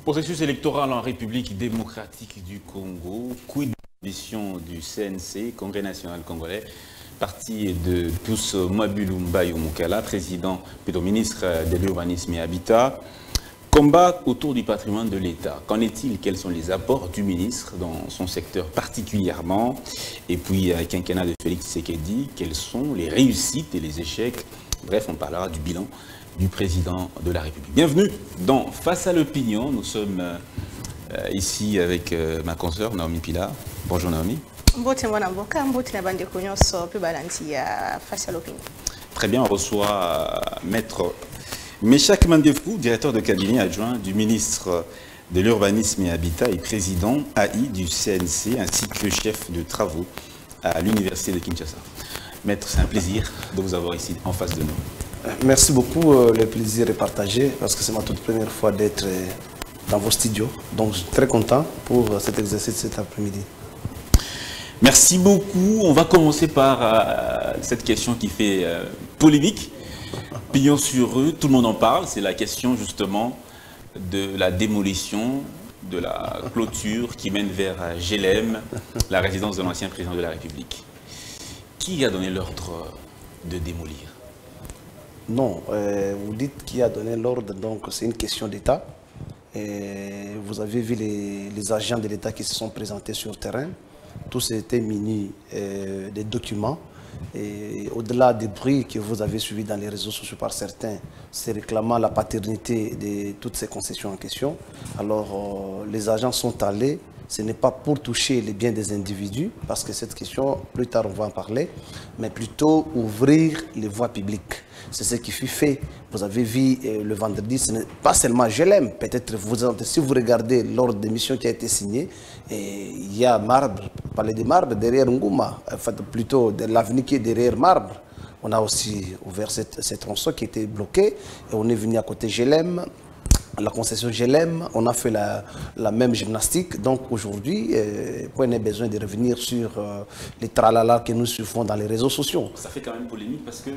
Processus électoral en République démocratique du Congo, quid de l'ambition du CNC, Congrès national congolais, parti de Pius Mwabulumba Yomukala, président, plutôt ministre de l'Urbanisme et Habitat. Combat autour du patrimoine de l'État. Qu'en est-il? Quels sont les apports du ministre dans son secteur particulièrement? Et puis, quinquennat de Félix Tshisekedi, quelles sont les réussites et les échecs? Bref, on parlera du bilan du président de la République. Bienvenue dans Face à l'opinion. Nous sommes ici avec ma consoeur Naomi Pilar. Bonjour Naomi. Très bien, on reçoit Maître Meshak Mandefou, directeur de cabinet adjoint du ministre de l'Urbanisme et Habitat et président AI du CNC, ainsi que chef de travaux à l'Université de Kinshasa. Maître, c'est un plaisir de vous avoir ici en face de nous. Merci beaucoup, le plaisir est partagé parce que c'est ma toute première fois d'être dans vos studios. Donc je suis très content pour cet exercice cet après-midi. Merci beaucoup. On va commencer par cette question qui fait polémique. Pignon sur eux, tout le monde en parle. C'est la question justement de la démolition de la clôture qui mène vers Jélem, la résidence de l'ancien président de la République. Qui a donné l'ordre de démolir? Non, vous dites qui a donné l'ordre, donc c'est une question d'État. Vous avez vu les agents de l'État qui se sont présentés sur le terrain. Tous étaient munis des documents. Et au-delà des bruits que vous avez suivis dans les réseaux sociaux par certains, c'est réclamant la paternité de toutes ces concessions en question. Alors, les agents sont allés. Ce n'est pas pour toucher les biens des individus, parce que cette question, plus tard on va en parler, mais plutôt ouvrir les voies publiques. C'est ce qui fut fait. Vous avez vu le vendredi, ce n'est pas seulement Jélem. Peut-être, si vous regardez l'ordre d'émission qui a été signé, il y a Marbre, parler de Marbre derrière Ngouma, enfin, plutôt de l'avenue qui est derrière Marbre. On a aussi ouvert cette tronçon qui était bloquée et on est venu à côté Jélem. La concession Jélem, on a fait la même gymnastique. Donc aujourd'hui, on a besoin de revenir sur les tralala que nous suivons dans les réseaux sociaux. Ça fait quand même polémique parce que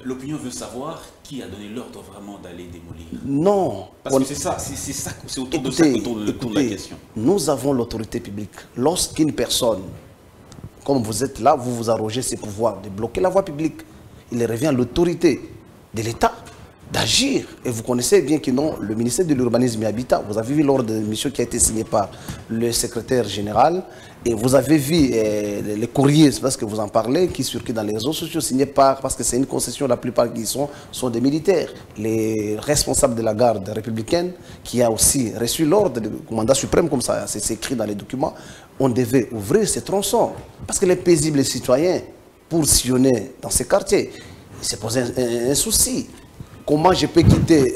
l'opinion veut savoir qui a donné l'ordre vraiment d'aller démolir. Non. Parce que c'est autour de ça que tourne la question. Nous avons l'autorité publique. Lorsqu'une personne, comme vous êtes là, vous vous arrogez ces pouvoirs de bloquer la voie publique, il revient à l'autorité de l'État d'agir. Et vous connaissez bien que non, le ministère de l'Urbanisme et Habitat, vous avez vu l'ordre de mission qui a été signé par le secrétaire général, et vous avez vu les courriers, c'est parce que vous en parlez, qui circulent dans les réseaux sociaux, signés par, parce que c'est une concession, la plupart qui sont des militaires. Les responsables de la garde républicaine, qui a aussi reçu l'ordre du commandant suprême, comme ça, c'est écrit dans les documents, on devait ouvrir ces tronçons. Parce que les paisibles citoyens, pour sillonner dans ces quartiers, il s'est posé un souci. Comment je peux quitter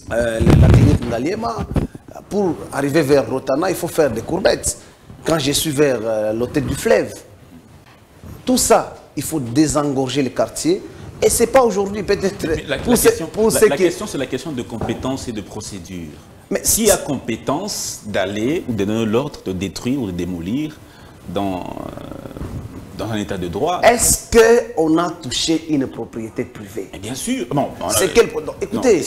la clinique Ngaliema pour arriver vers Rotana, il faut faire des courbettes. Quand je suis vers l'hôtel du fleuve, tout ça, il faut désengorger les quartiers. Et ce n'est pas aujourd'hui peut-être... La question, c'est la question de compétence et de procédure. Mais s'il y a compétence d'aller ou de donner l'ordre de détruire ou de démolir dans un état de droit. Est-ce qu'on a touché une propriété privée? Et bien sûr. Bon, écoutez,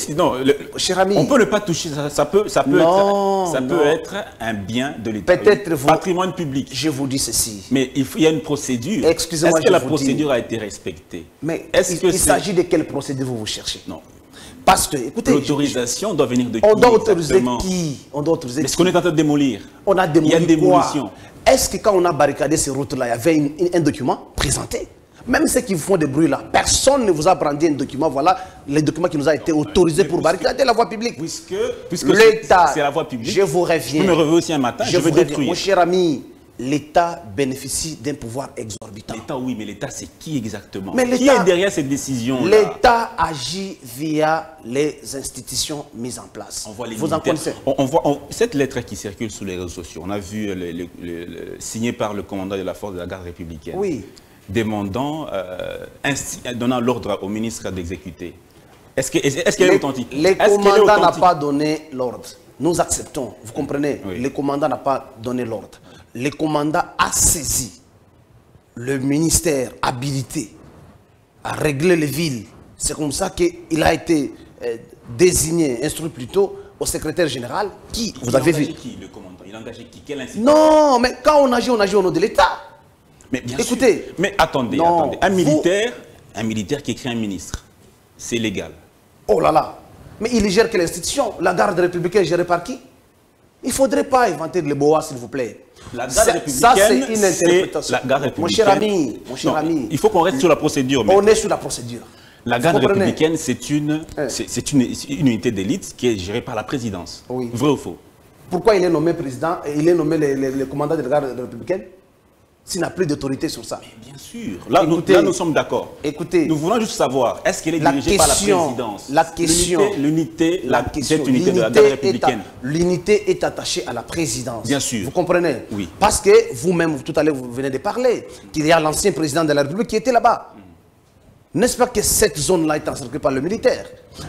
cher ami, on peut ne pas toucher, ça peut être un bien de l'État. Peut-être patrimoine public. Je vous dis ceci. Mais il y a une procédure. Excusez-moi, est-ce que la procédure a été respectée? Mais il s'agit de quelle procédure vous cherchez? Non. Parce que, écoutez, l'autorisation doit venir de qui? On doit autoriser qui? On doit autoriser Est-ce qu'on est en train de démolir? On a démoli. Il y a une démolition. Est-ce que quand on a barricadé ces routes-là, il y avait un document présenté? Même ceux qui font des bruits là, personne ne vous a brandi un document. Voilà les documents qui nous a été autorisés pour barricader la voie publique. Puisque l'État, c'est la voie publique. Je vous reviens. Je me reviens aussi un matin, je veux détruire. Mon cher ami, l'État bénéficie d'un pouvoir exorbitant. L'État, oui, mais l'État, c'est qui exactement? Mais qui est derrière cette décision? L'État agit via les institutions mises en place. On voit les Vous en connaissez? Cette lettre qui circule sur les réseaux sociaux, on a vu signée par le commandant de la force de la garde républicaine. Oui. Demandant, donnant l'ordre au ministre d'exécuter. Est-ce qu'elle est authentique? Le commandant n'a pas donné l'ordre. nous acceptons. Vous comprenez? Oui. Le commandant n'a pas donné l'ordre. Le commandant a saisi le ministère habilité à régler les villes. C'est comme ça qu'il a été désigné, instruit plutôt, au secrétaire général qui, vous avez vu. Qui, le commandant? Il a engagé qui? Quel institut? Non, mais quand on agit au nom de l'État. Mais bien écoutez, sûr. Mais attendez, non, attendez. Un militaire qui écrit un ministre, c'est légal. Oh là là. Mais il gère quelle institution? La garde républicaine gérée par qui? Il ne faudrait pas inventer le boa, s'il vous plaît. La garde républicaine, ça, c'est une interprétation. La garde républicaine. Mon cher ami. Il faut qu'on reste sur la procédure. On est sur la procédure. La garde républicaine, c'est une unité d'élite qui est gérée par la présidence. Oui. Vrai ou faux? Pourquoi il est nommé président et il est nommé le commandant de la garde républicaine s'il n'a plus d'autorité sur ça? Mais bien sûr. Là, nous sommes d'accord. Écoutez, nous voulons juste savoir, est-ce qu'elle est dirigée par la présidence? La question. Cette unité de la garde républicaine. L'unité est attachée à la présidence. Bien sûr. Vous comprenez? Oui. Parce que vous-même, tout à l'heure, vous venez de parler qu'il y a l'ancien président de la République qui était là-bas. N'est-ce pas que cette zone-là est encerclée par le militaire?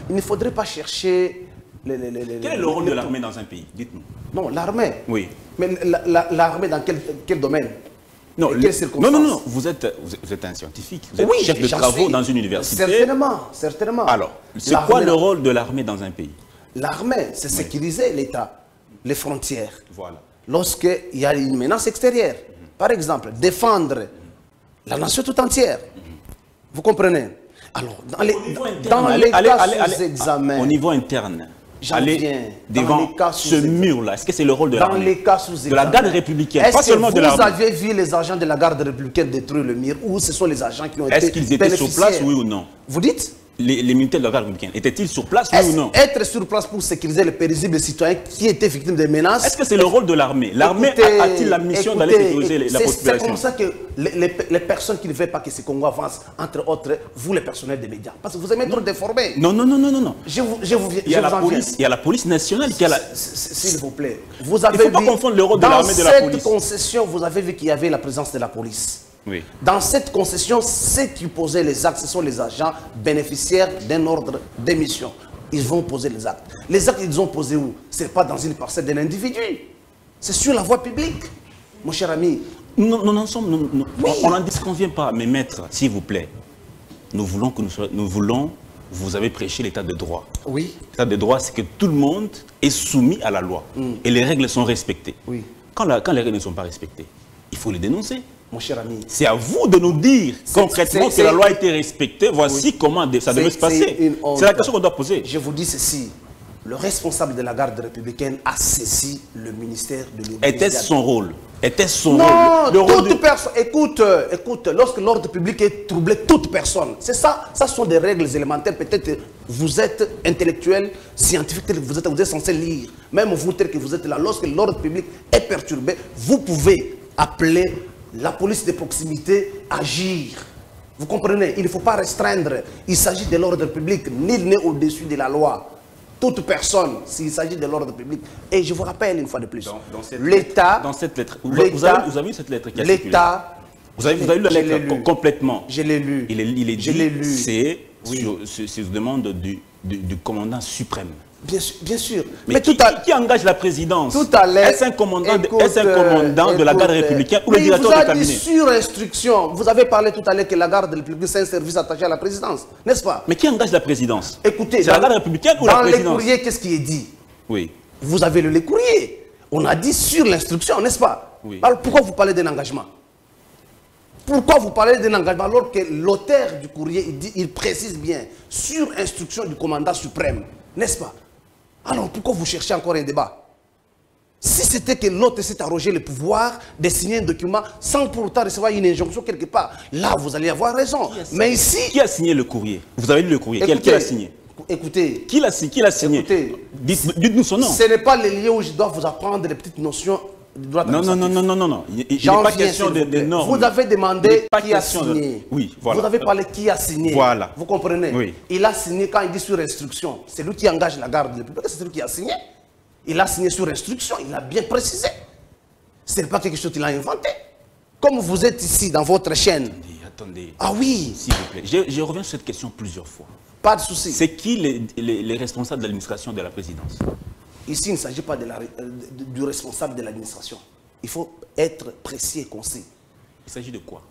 Il ne faudrait pas chercher... Quel est le rôle de l'armée dans un pays? Dites-nous. Non, l'armée. Oui. Mais l'armée dans quel domaine? Non, quelles circonstances? non, vous êtes un scientifique, vous êtes chef de travaux dans une université. Certainement. Alors, c'est quoi le rôle de l'armée dans un pays? L'armée, c'est sécuriser l'État, les frontières. Voilà. Lorsqu'il y a une menace extérieure. Par exemple, défendre la nation tout entière. Vous comprenez? Alors, dans les cas sous examen... Au niveau interne, aller devant ce mur-là, est-ce que c'est le rôle de l'armée? Dans les cas sous examen. De la garde républicaine, pas seulement de l'armée. Est-ce que vous avez vu les agents de la garde républicaine détruire le mur ou ce sont les agents qui ont été bénéficiaires? Est-ce qu'ils étaient sur place, oui ou non? Vous dites? Les militaires de la garde républicaine, étaient-ils sur place, oui ou non? Être sur place pour sécuriser les paisibles citoyens qui étaient victimes de menaces. Est-ce que c'est le rôle de l'armée? L'armée a-t-il la mission d'aller sécuriser la population? C'est comme ça que les personnes qui ne veulent pas que ce Congo avance, entre autres, vous les personnels des médias. Parce que vous aimez trop déformer. Non. Il y a la police nationale qui a la... S'il vous plaît. Vous avez Il ne faut pas confondre le rôle de l'armée et de la police. Dans cette concession, vous avez vu qu'il y avait la présence de la police. Oui. Dans cette concession, ceux qui posaient les actes, ce sont les agents bénéficiaires d'un ordre d'émission. Ils vont poser les actes. Les actes, ils ont posé où? Ce n'est pas dans une parcelle de l'individu. C'est sur la voie publique, mon cher ami. On n'en disconvient pas, mais maître, s'il vous plaît, nous voulons, vous avez prêché l'état de droit. Oui. L'état de droit, c'est que tout le monde est soumis à la loi. Et les règles sont respectées. Oui. Quand les règles ne sont pas respectées, il faut les dénoncer. Mon cher ami. C'est à vous de nous dire concrètement que la loi a été respectée. Voici comment ça devait se passer. C'est la question qu'on doit poser. Je vous dis ceci. Le responsable de la garde républicaine a saisi le ministère de l'Éducation. Était-ce son rôle? Était-ce son rôle? Non, toute personne. Écoute, lorsque l'ordre public est troublé, toute personne. C'est ça. Ça sont des règles élémentaires. Peut-être vous êtes intellectuel, scientifique, vous êtes censé lire. Même vous, tel que vous êtes là, lorsque l'ordre public est perturbé, vous pouvez appeler la police de proximité à agir. Vous comprenez? Il ne faut pas restreindre. Il s'agit de l'ordre public. Nul n'est au-dessus de la loi. Toute personne, s'il s'agit de l'ordre public. Et je vous rappelle une fois de plus, l'État... Dans cette lettre, vous avez eu cette lettre qui a circulé? L'État... Vous avez lu la lettre complètement? Je l'ai lu. Il est dit, c'est sur demande du commandant suprême. Bien sûr. Mais qui engage la présidence? Tout à l'heure. Est-ce un commandant de la garde républicaine ou le directeur de cabinet? Sur instruction. Vous avez parlé tout à l'heure que la garde républicaine, c'est un service attaché à la présidence, n'est-ce pas? Mais qui engage la présidence? Écoutez, c'est la garde républicaine ou la présidence? Dans les courriers, qu'est-ce qui est dit? Oui. Vous avez lu les courriers. On a dit sur l'instruction, n'est-ce pas? Oui. Alors pourquoi vous parlez d'un engagement? Pourquoi vous parlez d'un engagement alors que l'auteur du courrier, il précise bien, sur instruction du commandant suprême, n'est-ce pas? Alors pourquoi vous cherchez encore un débat? Si c'était que l'autre s'est arrogé le pouvoir de signer un document sans pour autant recevoir une injonction quelque part, là vous allez avoir raison. Mais ici... Qui a signé le courrier? Vous avez lu le courrier? Qui l'a signé? Écoutez... Qui l'a signé? Dites-nous son nom. Ce n'est pas le lieu où je dois vous apprendre des petites notions de droit administratif. Non. Il n'est pas question de normes. Vous avez demandé qui a signé. Oui, voilà. Vous avez parlé qui a signé. Voilà. Vous comprenez? Oui. Il a signé quand il dit sur instruction. C'est lui qui engage la garde républicaine, c'est lui qui a signé. Il a signé sur instruction, il a bien précisé. Ce n'est pas quelque chose qu'il a inventé. Comme vous êtes ici dans votre chaîne. Attendez. Ah oui. S'il vous plaît. Je reviens sur cette question plusieurs fois. Pas de souci. C'est qui les responsables de l'administration de la présidence? Ici, il ne s'agit pas du responsable de l'administration. Il faut être précis et concis. Il s'agit de quoi?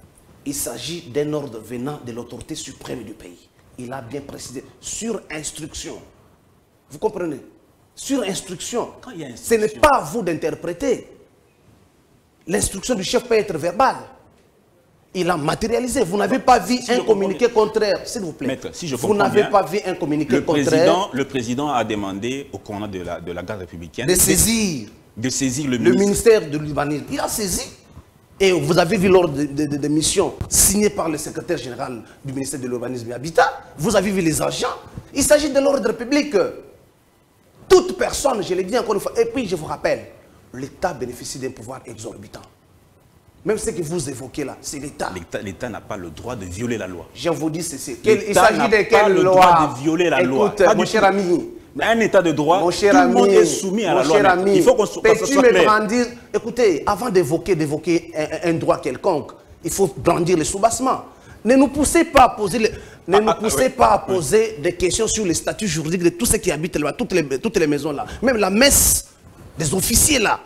Il s'agit d'un ordre venant de l'autorité suprême du pays. Il a bien précisé, sur instruction. Vous comprenez? Sur instruction. Quand il y a Ce n'est pas à vous d'interpréter. L'instruction du chef peut être verbale. Il a matérialisé. Vous n'avez pas vu un communiqué contraire, s'il vous plaît. Maître, si je vous n'avez pas vu un communiqué contraire. Le président a demandé au commandant de la garde républicaine de saisir le ministère de l'urbanisme. Il a saisi. Et vous avez vu l'ordre de mission signé par le secrétaire général du ministère de l'urbanisme et habitat. Vous avez vu les agents. Il s'agit de l'ordre public. Toute personne, je l'ai dit encore une fois, et puis je vous rappelle, l'État bénéficie d'un pouvoir exorbitant. Même ce que vous évoquez là, c'est l'État. L'État n'a pas le droit de violer la loi. Je vous dis ceci. Il s'agit de quelle loi? Droit de violer la loi. Écoute, mon cher ami. Un État de droit, mon cher tout ami, le monde est soumis à la loi. Il faut qu'on soit clair. Écoutez, avant d'évoquer un droit quelconque, il faut brandir les soubassements. Ne nous poussez pas à poser, des questions sur les statuts juridiques de tous ceux qui habitent là, toutes les maisons là. Même la messe des officiers là.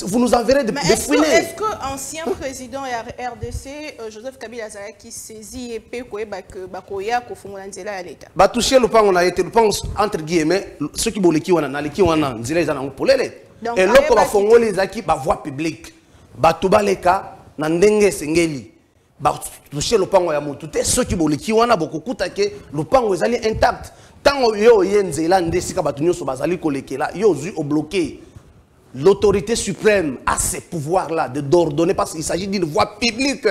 Vous nous enverrez des fouinés. Est-ce que l'ancien président RDC, Joseph Kabila, qui saisit et peut que Bakoya Kofungola Nzela à l'État? Toucher le pan, on a été le pan entre guillemets, ceux qui bolé qui on a, qui on a, Nzela ils en ont pour les. Et l'autre va fongoler les acquis, voie publique. Batubaleka, Nandenge Sengeli. Toucher le pan, on a monté. Ceux qui bolé qui on a beaucoup coûté, le pan ils allaient intact. Tant yo Nzela Ndesika Batunyo Sobazali Kolekela, yo au bloqué. L'autorité suprême a ces pouvoirs-là d'ordonner parce qu'il s'agit d'une voie publique.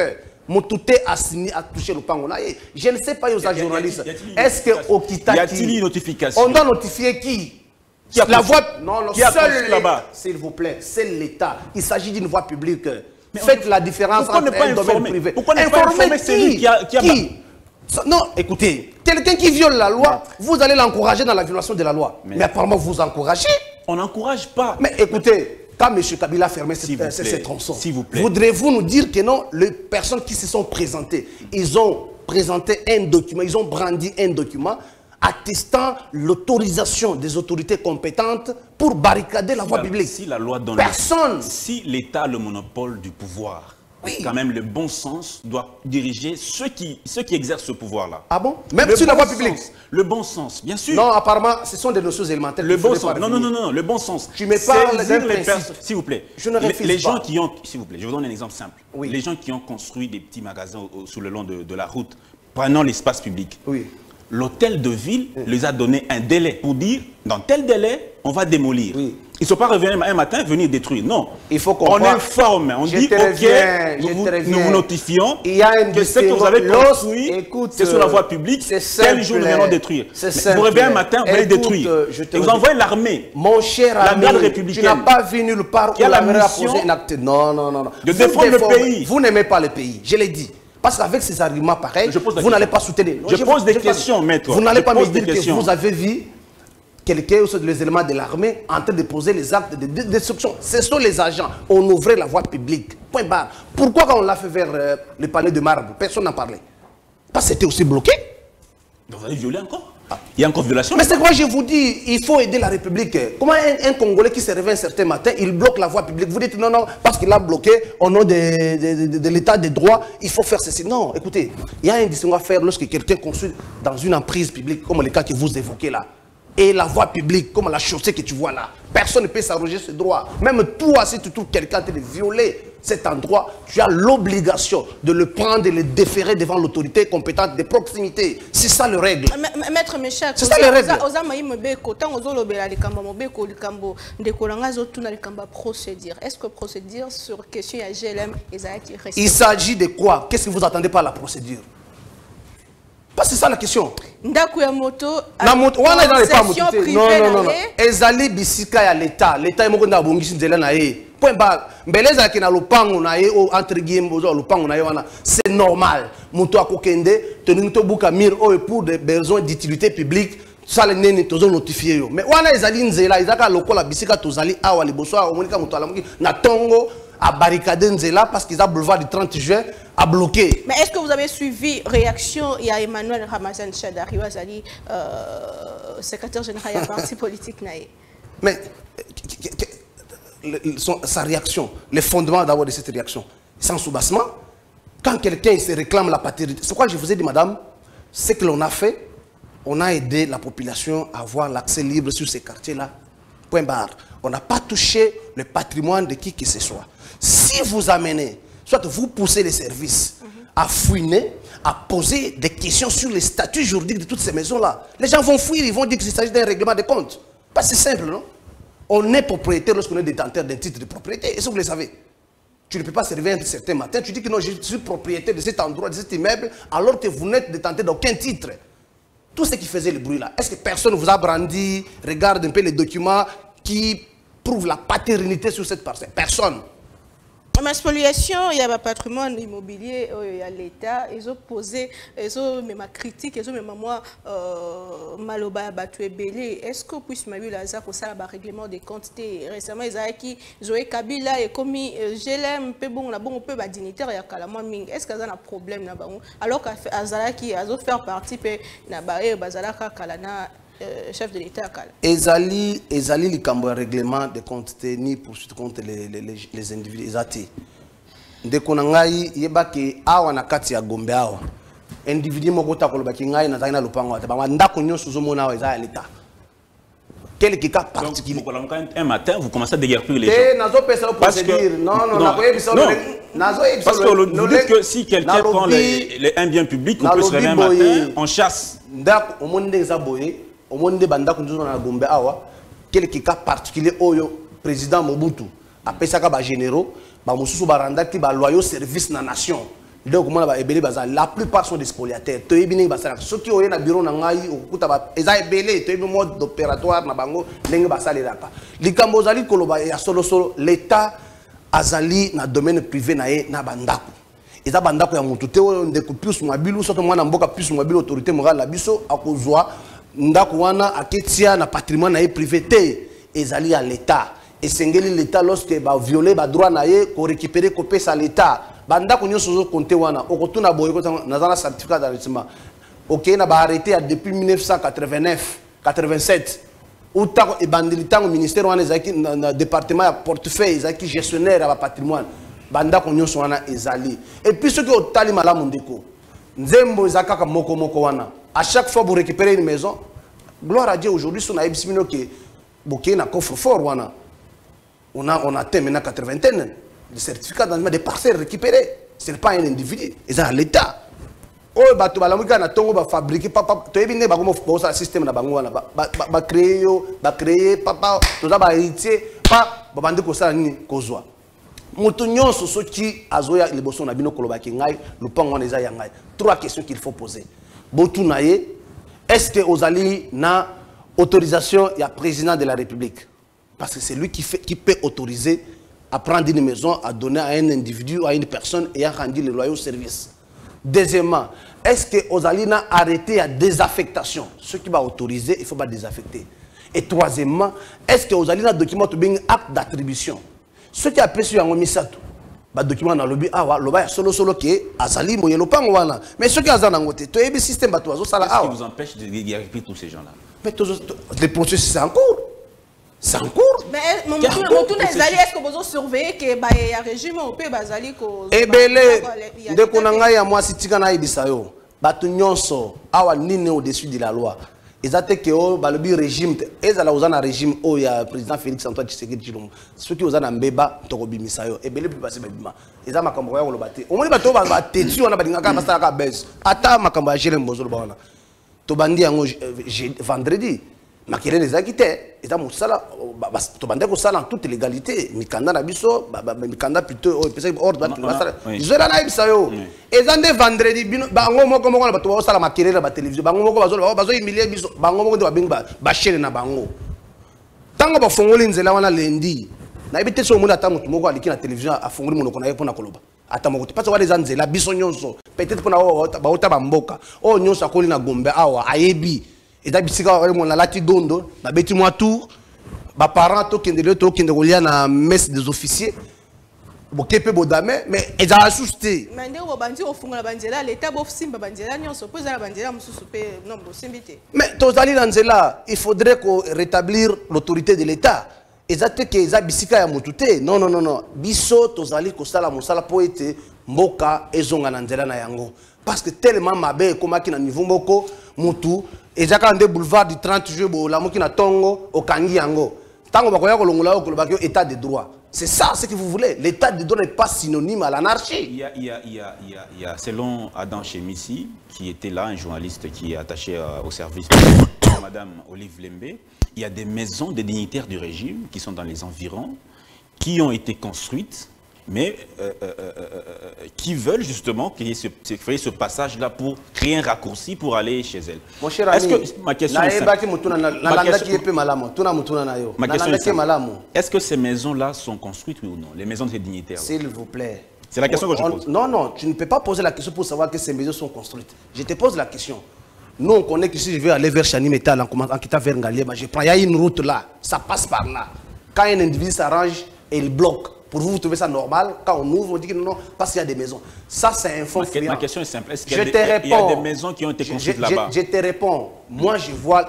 Moutouté a signé, a touché le pangonaï. Je ne sais pas, aux journalistes. Est-ce qu'au Kitaki. Y a-t-il une notification? On doit notifier qui? La voie. Non, seul là-bas. S'il vous plaît, c'est l'État. Il s'agit d'une voie publique. Faites la différence entre un domaine privé. Pourquoi ne pas informer celui qui a... Non, écoutez, quelqu'un qui viole la loi, vous allez l'encourager dans la violation de la loi. Mais apparemment, vous encouragez. On n'encourage pas. Mais écoutez, quand M. Kabila a fermé ces tronçons, voudrez-vous nous dire que non, les personnes qui se sont présentées, ils ont présenté un document, ils ont brandi un document attestant l'autorisation des autorités compétentes pour barricader la voie publique. Si la loi donne personne. Si l'État a le monopole du pouvoir, oui, quand même le bon sens doit diriger ceux qui exercent ce pouvoir-là. Ah bon? Même sur la voie publique. Le bon sens, bien sûr. Non, apparemment, ce sont des notions élémentaires. Le bon sens. Non, le bon sens. Tu me parles d'un principe. S'il vous plaît. Je ne refuse les pas. gens qui ont, s'il vous plaît, je vous donne un exemple simple. Oui. Les gens qui ont construit des petits magasins sur le long de la route, prenant l'espace public. Oui. L'hôtel de ville les a donné un délai pour dire, dans tel délai, on va démolir. Oui. Ils ne sont pas revenus un matin venir détruire. Non. Il faut qu'on informe. On dit, OK, nous vous notifions que ce que vous avez construit, c'est sur la voie publique, tel jour nous venons détruire. Vous revenez un matin, vous allez détruire. Et vous envoyez l'armée. Mon cher ami, la républicaine, tu n'as pas vu nulle part où l'armée a posé un acte. Non. De défendre le pays. Vous n'aimez pas le pays, je l'ai dit. Parce qu'avec ces arguments pareils, vous n'allez pas soutenir. Je pose des questions, maître. Vous n'allez pas me dire que vous avez vu quelqu'un ou les éléments de l'armée en train de poser les actes de destruction. Ce sont les agents. On ouvrait la voie publique. Point barre. Pourquoi quand on l'a fait vers le palais de Marbre, personne n'en parlait? Parce que c'était aussi bloqué. Donc vous allez violer encore? Il y a encore violation. Mais c'est quoi je vous dis, il faut aider la République. Comment un Congolais qui se réveille un certain matin, il bloque la voie publique? Vous dites non, parce qu'il a bloqué au nom de l'état des droits, il faut faire ceci. Non, écoutez, il y a un distinguo à faire lorsque quelqu'un construit dans une emprise publique, comme le cas que vous évoquez là. Et la voie publique, comme la chaussée que tu vois là. Personne ne peut s'arroger ce droit. Même toi, si tu trouves quelqu'un en train de violer cet endroit, tu as l'obligation de le prendre et le déférer devant l'autorité compétente de proximité. C'est ça le règle. Maître Michel, c'est ça le règle. Est-ce que procédure sur question à GLM il s'agit de quoi? Qu'est-ce que vous attendez par la procédure? Parce que c'est ça la question. Non. Ezali bisika ya l'État. L'État est moko na bongisi nzela na ye. Point barre. Mbeleza ki na lopango na ye o entre guillemets bozo lopango na ye wana. C'est normal. Muto akokende to ninto buka mir o pour des besoins d'utilité publique. Ça les neni tozo notifié yo. Mais wana ezali nzela izaka lokola bisika tozali awa liboso a omonika muto alamuki na tongo à barricader Nzela parce qu'ils ont boulevard du 30 juin à bloquer. Mais est-ce que vous avez suivi réaction? Il y a Emmanuel Ramazan Chadari, secrétaire général du parti politique. Mais sa réaction, les fondements d'abord de cette réaction, sans soubassement, quand quelqu'un se réclame la paternité, c'est quoi je vous ai dit, madame, ce que l'on a fait, on a aidé la population à avoir l'accès libre sur ces quartiers-là. Point barre. On n'a pas touché le patrimoine de qui que ce soit. Si vous amenez, soit vous poussez les services à fouiner, à poser des questions sur les statuts juridiques de toutes ces maisons-là, les gens vont fuir, ils vont dire qu'il s'agit d'un règlement de compte. Pas si simple, non? On est propriétaire lorsqu'on est détenteur d'un titre de propriété. Est-ce que vous le savez? Tu ne peux pas se réveiller un certain matin, tu dis que non, je suis propriétaire de cet endroit, de cet immeuble, alors que vous n'êtes détenteur d'aucun titre. Tout ce qui faisait le bruit là, est-ce que personne vous a brandi? Regarde un peu les documents qui prouvent la paternité sur cette parcelle. Personne. Ma spoliation, il y a un patrimoine immobilier, il y a l'État, ils ont posé, ils ont même critique, ils ont même moi maloba battu belé. Est-ce que puisse m'avoir l'azar pour ça, le règlement des comptes récemment ils ont qui Zoé Kabila et comme je l'aime, peu bon, la bon peu bas dignitaire et à Kalama Ming. Est-ce qu'il y a un problème là-bas? Alors qu'Azala qui a faire partie pe na baé bazala Kalana chef de l'État. Ezali le cambo règlement de compte ni poursuite contre les individus ezati. Ndeko na ngai yeba ke awa na kati ya Gombe awa. Individu moko ta koloba ki ngai na zaina lopango ata ba ndako nyonso zomona awa eza l'État. Quel cas particulier. Un matin, vous commencez à déguerpir les gens. Parce que vous dites que si quelqu'un prend un bien public, on peut se réveiller un matin, on chasse. Au monde banda kunduzo na Gombe awa quelques cas particuliers oyo président Mobutu après ça ba généraux ba mususu baranda ki ba loyaux service na nation donc comment ba ebele baza la plupart sont des spoliataires to ebini basala ceux qui oye na bureau na ngai okuta ba eza ebele to ebi mode opératoire na bango ndenge basalelaka likambo zali koloba ya solo l'état azali na domaine privé na ye na bandako eza bandako ya mutu te oyo ndeko plus mwabilu soto mwana mboka plus mwabilu autorité morale la biso akozwa ndako wana aketia na patrimoine na ye privé te ezali à l'état et sengeli l'état lorsque ba violer ba droit na ye ko récupérer ko pesa l'état bandako nyonso zo compter wana okotuna boye ko na certificat d'arrêtement OK na ba arrêté depuis 1989 87 ou ta e bandeli tango ministère wana ezaki na département ya portefeuille ezaki gestionnaire ya patrimoine bandako nyonso wana ezali et puis ce que otali malamu ndeko nzembo ezaka moko wana. À chaque fois vous récupérez une maison, gloire à Dieu aujourd'hui, si on a ebismino que bokeh na coffre fort wana. On a atteint maintenant 80 de certificats dans des parcelles récupérées. Ce n'est pas un individu, c'est à l'État. Oh bato balamuka na tongo ba fabriquer papa to ebine ba comme un système na bango wana ba créer papa to za ba héritier pa ba bande ko sala nini kozwa. Moto nyonso soki azoya liboso na bino koloba ki ngai lupango wana eza ya ngai. Trois questions qu'il faut poser. Botunaye, est-ce que Ozali n'a autorisation il y a président de la République? Parce que c'est lui qui peut autoriser à prendre une maison, à donner à un individu ou à une personne et à rendre les loyaux services. Deuxièmement, est-ce que Ozali n'a arrêté la désaffectation? Ce qui va autoriser, il ne faut pas désaffecter. Et troisièmement, est-ce que Ozali n'a document un acte d'attribution? Ce qui a appelé sur un misato. Ba document na lobby awa loba solo ke azali moyelo pango wana mais ce qui azana ngote to ebi système ba to azo sala awa. Qu'est-ce qui vous empêche de guérir tous ces gens-là? Mais les processus c'est en cours. C'est en cours. Mais mon tout les alliés est-ce que vous surveillez que ba ya régime on peut bazali ko ebele de konanga ya moi sitika na ibisa yo batu nyonso awa nini au-dessus de la loi. Exacte que o balobi régime ezala ozana régime o ya président Félix Antoine Tshisekedi Tshilombo ceux qui ozana mbeba tokobimisa yo ebele plus passer bima eza makambo ya kolobate omoni bato ba tetu wana balingaka basala ka buzz ata makambo ya Jérém Bozolo bana to bandi yango vendredi makelele ezaki te eza mosala to bande ko sala en toute légalité mikanda na biso mikanda plutôt o pesa ordre basala izola na ibisa yo eza nde vendredi bango moko na bato ba sala makelele ba télévision bango moko bazo humilier biso bango moko de babenga ba chaîne na bango tango ba fongoli nzela wana lendi na ibite so mona tango moko aliki na télévision afongoli monoko na ye pona koloba ata moko te parce que wale nzela biso nyonso peut-être pona ba ota ba mboka o nyonso akoli na Gombe awa ayebi et d'habitude on a lati dondo na beti moi tour ba parents to kende kolia na messe des officiers bokepe bodame mais ezala susté mais ndeko bandi ofungola banzela l'état bosimba banzela nyonso po ezala banzela mususu pe non bosimbite mais tozali na nzela il faudrait qu'on rétablir l'autorité de l'état ezate ke eza bisika ya mutu te non non non non biso tozali kosala mosala po ete mboka ezonga na nzela na yango parce que tellement mabe komaki na niveau moko mutu ezaka nde boulevard du 30 juillet bolamuki na tongo okangi yango tango bakoya kolongola okolobaki état de droit. C'est ça ce que vous voulez. L'état de droit n'est pas synonyme à l'anarchie. Il y a, selon Adam Chemissi, qui était là, un journaliste qui est attaché au service de Madame Olive Lembe, il y a des maisons des dignitaires du régime qui sont dans les environs, qui ont été construites, mais qui veulent justement créer ce passage-là pour créer un raccourci pour aller chez elle. Mon cher ami, est-ce que ces maisons-là sont construites ou non? Les maisons des dignitaires. S'il vous plaît. C'est la question que je pose. Non, non, tu ne peux pas poser la question pour savoir que ces maisons sont construites. Je te pose la question. Nous, on connaît que si je vais aller vers Chani Metal en quittant vers Ngalieba, je prends, il y a une route là, ça passe par là. Quand un individu s'arrange et il bloque, pour vous, vous trouvez ça normal? Quand on ouvre, on dit que non, parce qu'il y a des maisons. Ça, c'est un fond friand. Ma question est simple. Est-ce qu'il y a des maisons qui ont été construites là-bas? Je te réponds. Moi, je vois,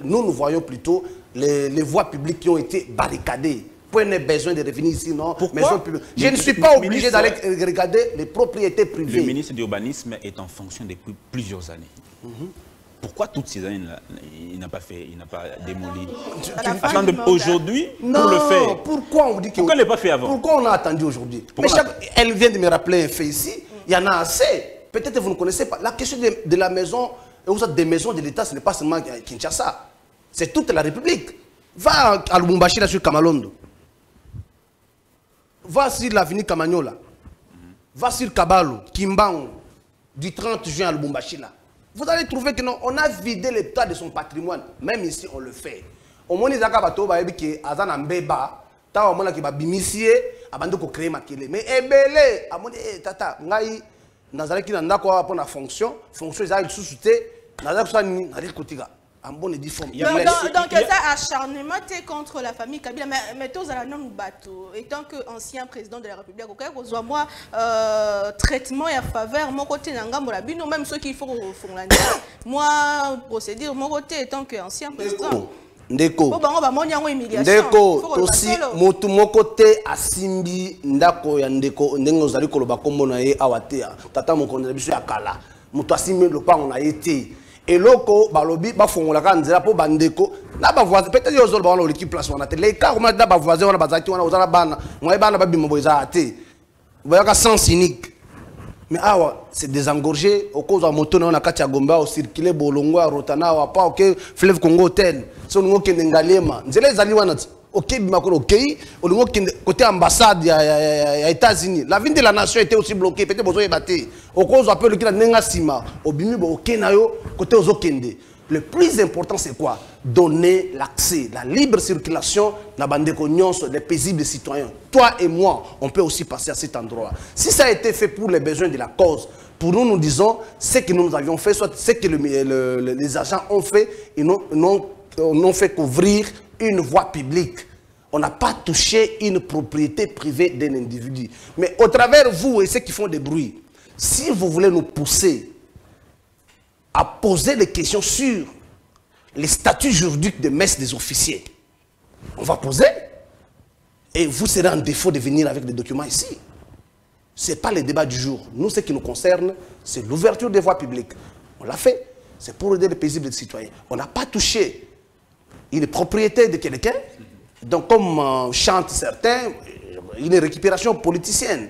nous voyons plutôt les voies publiques qui ont été barricadées. Pour n'a besoin de revenir ici, non? Pourquoi? Je ne suis pas obligé d'aller regarder les propriétés privées. Le ministre de l'Urbanisme est en fonction depuis plusieurs années. Pourquoi toutes ces années, il n'a pas démoli? Aujourd'hui, pour le faire. Pourquoi on dit que... Pourquoi il ne l'a pas fait avant? Pourquoi on a attendu aujourd'hui? Elle vient de me rappeler un fait ici. Il y en a assez. Peut-être que vous ne connaissez pas. La question de la maison, des maisons de l'État, ce n'est pas seulement Kinshasa. C'est toute la République. Va à Lubumbashi, là, sur Kamalondo. Va sur l'avenue Kamagnola. Va sur Kabalo, Kimbangu, du 30 juin à Lubumbashi, là. Vous allez trouver que non, on a vidé l'État de son patrimoine. Même ici, on le fait. Au moins, ils ont dit que Azan Mbeba, Tawa Mona qui va bimissier, abandon ko créer makele. Mais ebele, amoni tata, ngai nazali ki nanda ko pour la fonction ils ont sous-souté, nazali ko sa ni nari kotiga. Donc, ça acharnement contre la famille Kabila, mais tous à la non bateau. Étant que ancien président de la République, moi traitement et à faveur, mon côté n'angambola bino même ceux qui font moi procédure mon côté étant que ancien président. Ndeko. Ndeko, tosi motu moko te asimbi ndako ya ndeko ndengo zali koloba kombo na ye awatea. Tata mokonzi biso ya kala. Motu asimbi lopango na ye te. Et loko balobi ba fongola ka nzela po bandeko na ba voisin peut-être yo zolo ba on l'équipe place on a les cas comment da ba voisin on a bazaki on a ozala bana moi bana ba bimbo eza te ba ka sens cynique mais awa c'est désengorgé au cause de moto na kati ya Gomba au circuler bolongo a rotana wa pa OK fleuve Congo ten so ngo kende ngalema nzela ezali wana OK bimakolo OK olingo kende côté ambassade ya États-Unis la ville de la nation était aussi bloquée peut-être besoin ébaté au cause appelle le kila nenga sima obimi bo OK na yo côté ozokende. Le plus important c'est quoi? Donner l'accès, la libre circulation na bandeko nyonso des paisibles citoyens. Toi et moi, on peut aussi passer à cet endroit. Si ça a été fait pour les besoins de la cause, pour nous, nous disons ce que nous avions fait, soit ce que les agents ont fait, ils n'ont fait qu'ouvrir une voie publique. On n'a pas touché une propriété privée d'un individu. Mais au travers vous et ceux qui font des bruits, si vous voulez nous pousser à poser des questions sur les statuts juridiques de messe des officiers, on va poser. Et vous serez en défaut de venir avec des documents ici. Ce n'est pas le débat du jour. Nous, ce qui nous concerne, c'est l'ouverture des voies publiques. On l'a fait. C'est pour aider les paisibles citoyens. On n'a pas touché une propriété de quelqu'un. Donc, comme chantent certains, une récupération politicienne.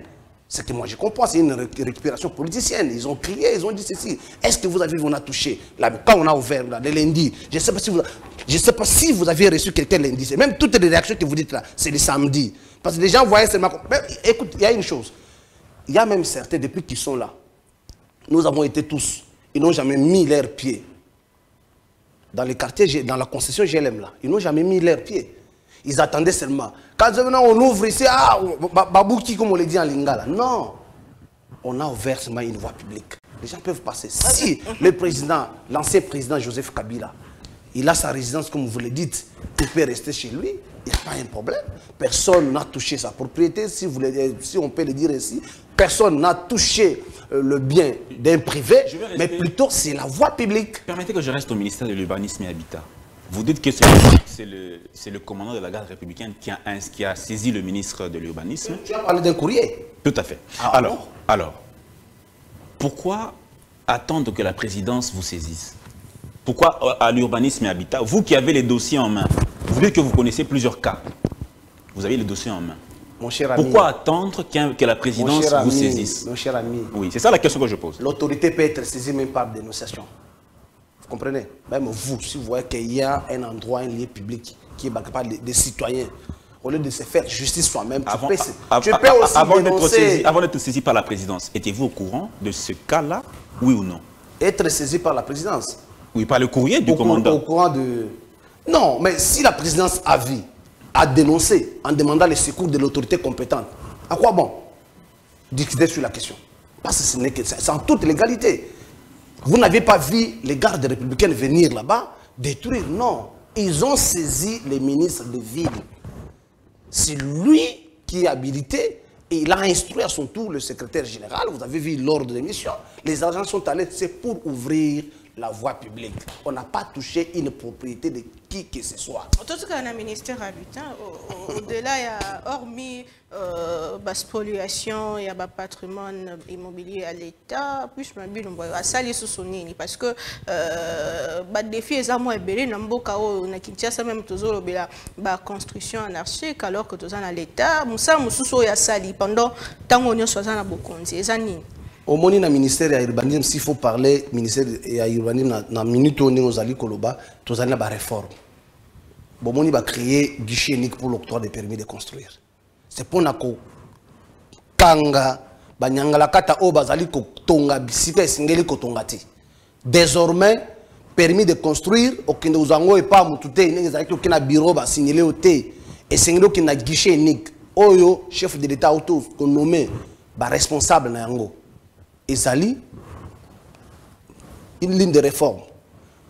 Ce que moi je comprends, c'est une récupération politicienne. Ils ont crié, ils ont dit ceci. Est-ce que vous avez vu, on a touché là, quand on a ouvert là, le lundi, je ne sais pas si vous avez reçu quelqu'un lundi. Même toutes les réactions que vous dites là, c'est le samedi. Parce que les gens voyaient seulement. Mais, écoute, il y a une chose. Il y a même certains, depuis qu'ils sont là, nous avons été tous, ils n'ont jamais mis leurs pieds dans les quartiers, dans la concession GLM là. Ils n'ont jamais mis leurs pieds. Ils attendaient seulement. Quand on ouvre ici, babouki comme on le dit en lingala. Non. On a ouvert seulement une voie publique. Les gens peuvent passer. Si le président, l'ancien président Joseph Kabila, il a sa résidence, comme vous le dites, il peut rester chez lui, il n'y a pas un problème. Personne n'a touché sa propriété, si on peut le dire ainsi. Personne n'a touché le bien d'un privé, mais plutôt c'est la voie publique. Permettez que je reste au ministère de l'Urbanisme et Habitat. Vous dites que c'est le commandant de la garde républicaine qui a saisi le ministre de l'Urbanisme. Tu as parlé d'un courrier. Tout à fait. Alors, pourquoi attendre que la présidence vous saisisse? Pourquoi à l'Urbanisme et Habitat, vous qui avez les dossiers en main, vous dites que vous connaissez plusieurs cas, vous avez les dossiers en main. Mon cher ami, pourquoi attendre que la présidence vous saisisse? Mon cher ami, oui, c'est ça la question que je pose. L'autorité peut être saisie même par dénonciation. Vous comprenez? Même vous, si vous voyez qu'il y a un endroit, un lieu public qui est capable des citoyens, au lieu de se faire justice soi-même, tu peux aussi dénoncer. Avant d'être saisi par la présidence, étiez-vous au courant de ce cas-là, oui ou non? Être saisi par la présidence? Oui, par le courrier du commandant. Au courant de... Non, mais si la présidence a dénoncé en demandant le secours de l'autorité compétente, à quoi bon discuter sur la question? Parce que c'est en toute légalité. Vous n'avez pas vu les gardes républicaines venir là-bas détruire? Non. Ils ont saisi les ministres de ville. C'est lui qui est habilité et il a instruit à son tour le secrétaire général. Vous avez vu l'ordre de mission. Les agents sont allés, c'est pour ouvrir la voie publique. On n'a pas touché une propriété de qui que ce soit. En tout cas, le ministère habitant, au-delà, il y a hormis la spoliation, il y a le patrimoine immobilier à l'État, puis je me dis, ça les sous-souligne parce que le défi est à moi, on a quitté ça même toujours la construction anarchique alors que tout ça dans l'État, Moussa Moussou a sali pendant tant qu'on y a 60 ans beaucoup, c'est ça. Au moment où le ministère de l'Urbanisme, s'il faut parler ministère de l'Urbanisme, dans la minute où nous allons Koloba, nous allons faire réforme. Bon, on va créer un guichet unique pour l'octroi des permis de construire. C'est pour que Kanga, Banyangala Kata Obazali Kotonga, Bisika Singeli Kotongati. Désormais, permis de construire, aucun de vous et pas Moutouté, il y a un bureau qui signalé au thé, et signalé qu'il y a un guichet unique. Oyo, chef de l'État auto, qu'on nommé responsable Nango. Ezali, une ligne de réforme.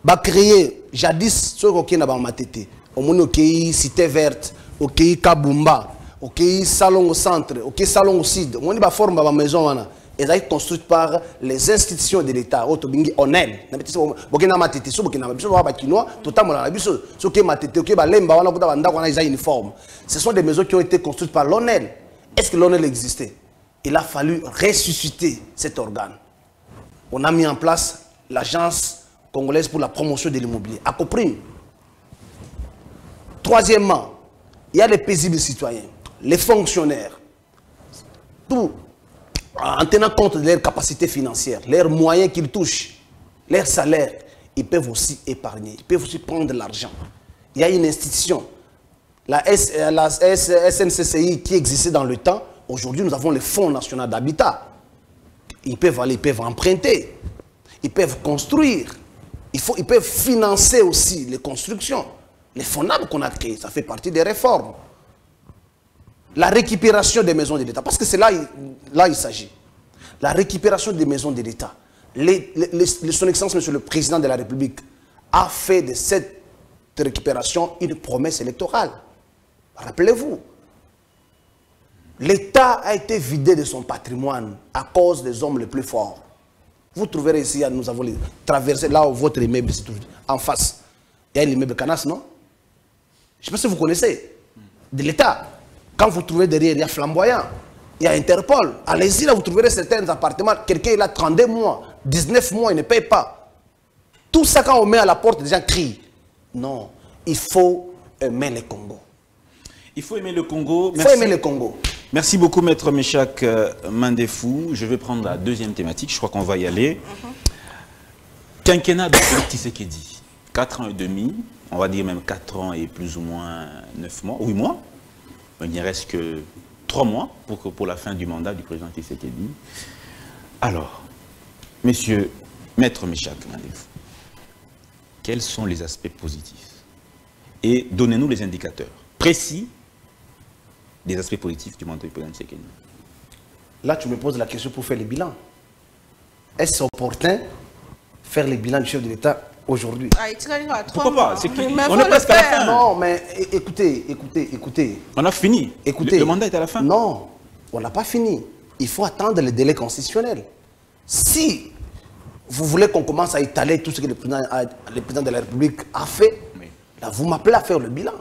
Va créer, jadis, ce qu'on a dans ma tête. Au monde, ok, Cité Verte, ok, Kabumba, ok, Salon au centre, ok, Salon au sud. On va former ma maison. Elles sont construites par les institutions de l'État. Autobingi, ONEL. Ce sont des maisons qui ont été construites par l'ONEL. Est-ce que l'ONEL existait? Il a fallu ressusciter cet organe. On a mis en place l'Agence congolaise pour la promotion de l'immobilier, ACOPRIM. Troisièmement, il y a les paisibles citoyens, les fonctionnaires. Tout en tenant compte de leurs capacités financières, leurs moyens qu'ils touchent, leurs salaires, ils peuvent aussi épargner, ils peuvent aussi prendre de l'argent. Il y a une institution, la SNCCI qui existait dans le temps. Aujourd'hui, nous avons le Fonds national d'habitat. Ils peuvent aller, ils peuvent emprunter, ils peuvent construire, ils peuvent financer aussi les constructions. Les fondables qu'on a créés, ça fait partie des réformes. La récupération des maisons de l'État, parce que c'est là il s'agit. La récupération des maisons de l'État. Son Excellence, Monsieur le Président de la République, a fait de cette récupération une promesse électorale. Rappelez-vous. L'État a été vidé de son patrimoine à cause des hommes les plus forts. Vous trouverez ici, nous avons traversé là où votre immeuble se trouve, en face. Il y a l'immeuble Canas, non? Je ne sais pas si vous connaissez. De l'État. Quand vous trouvez derrière, il y a Flamboyant, il y a Interpol. Allez-y, là, vous trouverez certains appartements. Quelqu'un est là 32 mois, 19 mois, il ne paye pas. Tout ça, quand on met à la porte, les gens crient. Non, il faut aimer le Congo. Il faut aimer le Congo. Il faut aimer le Congo. Merci beaucoup, Maître Meshak Mandefou. Je vais prendre la deuxième thématique. Je crois qu'on va y aller. Quinquennat de Félix Tshisekedi. 4 ans et demi. On va dire même 4 ans et plus ou moins 9 mois. 8 mois. Il ne reste que 3 mois pour la fin du mandat du président Tshisekedi. Alors, Monsieur Maître Meshak Mandefou, quels sont les aspects positifs? Et donnez-nous les indicateurs précis des aspects positifs du mandat du président Tshisekedi. Là, tu me poses la question pour faire le bilan. Est-ce opportun de faire le bilan du chef de l'État aujourd'hui. Pourquoi pas? On est presque à la fin. Non, mais écoutez. On a fini. Écoutez, le mandat est à la fin. Non, on n'a pas fini. Il faut attendre le délai constitutionnel. Si vous voulez qu'on commence à étaler tout ce que le président de la République a fait, oui, là, vous m'appelez à faire le bilan.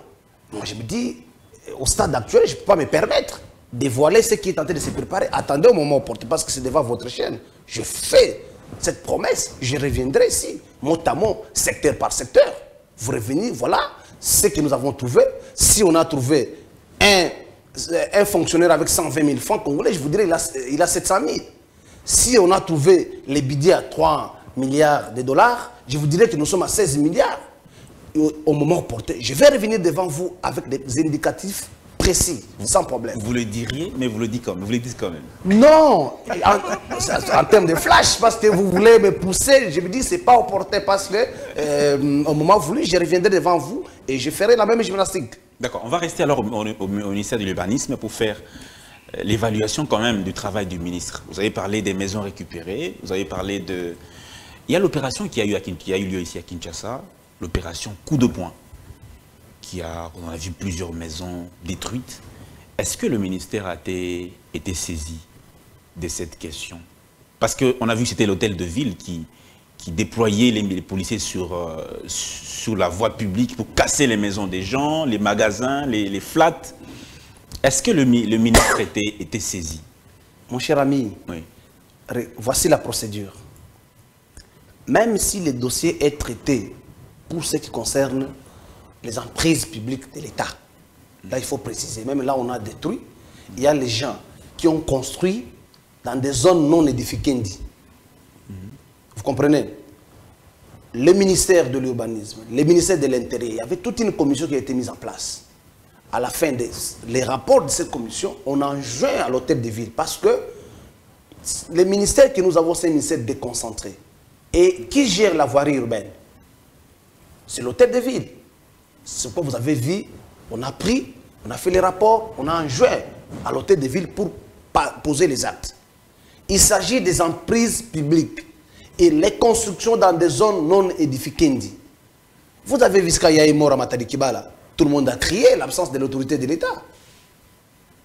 Moi, je me dis, au stade actuel, je ne peux pas me permettre de dévoiler ce qui est en train de se préparer. Attendez au moment opportun, parce que c'est devant votre chaîne. Je fais cette promesse, je reviendrai ici, mot à mot, secteur par secteur. Vous revenez, voilà ce que nous avons trouvé. Si on a trouvé un fonctionnaire avec 120 000 francs congolais, je vous dirais il a 700 000. Si on a trouvé les bidets à 3 milliards de dollars, je vous dirais que nous sommes à 16 milliards. Au moment opportun, je vais revenir devant vous avec des indicatifs précis, sans problème. Vous le diriez, mais vous le dites quand même. Vous le dites quand même. Non, en termes de flash, parce que vous voulez me pousser, je me dis que ce n'est pas opportun parce que au moment voulu, je reviendrai devant vous et je ferai la même gymnastique. D'accord, on va rester alors au ministère de l'Urbanisme pour faire l'évaluation quand même du travail du ministre. Vous avez parlé des maisons récupérées, vous avez parlé de... Il y a l'opération qui a eu lieu ici à Kinshasa, l'opération coup de poing. On a vu plusieurs maisons détruites. Est-ce que le ministère a été saisi de cette question? Parce qu'on a vu que c'était l'hôtel de ville qui déployait les policiers sur la voie publique pour casser les maisons des gens, les magasins, les flats. Est-ce que le ministre était saisi? Mon cher ami, oui, voici la procédure. Même si le dossier est traité pour ce qui concerne les emprises publiques de l'État, là il faut préciser, même là on a détruit, il y a les gens qui ont construit dans des zones non édifiées. Vous comprenez? Le ministère de l'Urbanisme, le ministère de l'Intérieur, il y avait toute une commission qui a été mise en place. À la fin des rapports de cette commission, on a enjoint à l'hôtel de ville parce que le ministère que nous avons, c'est un ministère déconcentré. Et qui gère la voirie urbaine? C'est l'hôtel de ville. C'est pourquoi vous avez vu, on a pris, on a fait les rapports, on a enjoint à l'hôtel de ville pour poser les actes. Il s'agit des emprises publiques et les constructions dans des zones non édifiées. Vous avez vu ce qu'il y a eu mort à Matadi Kibala. Tout le monde a crié l'absence de l'autorité de l'État.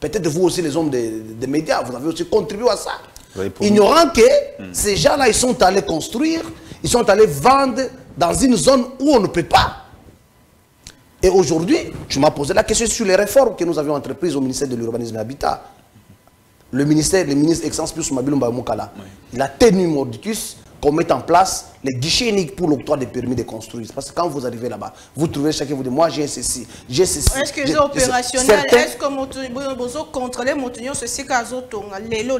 Peut-être vous aussi, les hommes des médias, vous avez aussi contribué à ça. Ignorant que ces gens-là, ils sont allés construire, ils sont allés vendre dans une zone où on ne peut pas. Et aujourd'hui, tu m'as posé la question sur les réformes que nous avions entreprises au ministère de l'Urbanisme et Habitat. Le ministre Excellence Pius Mabilou Mokala, il a tenu mordicus qu'on mette en place les guichets uniques pour l'octroi des permis de construire. Parce que quand vous arrivez là-bas, vous trouvez chacun vous dit, moi j'ai ceci, j'ai ceci. Est-ce que c'est opérationnel? Est-ce que vous contrôlez mon ceci qu'à l'élo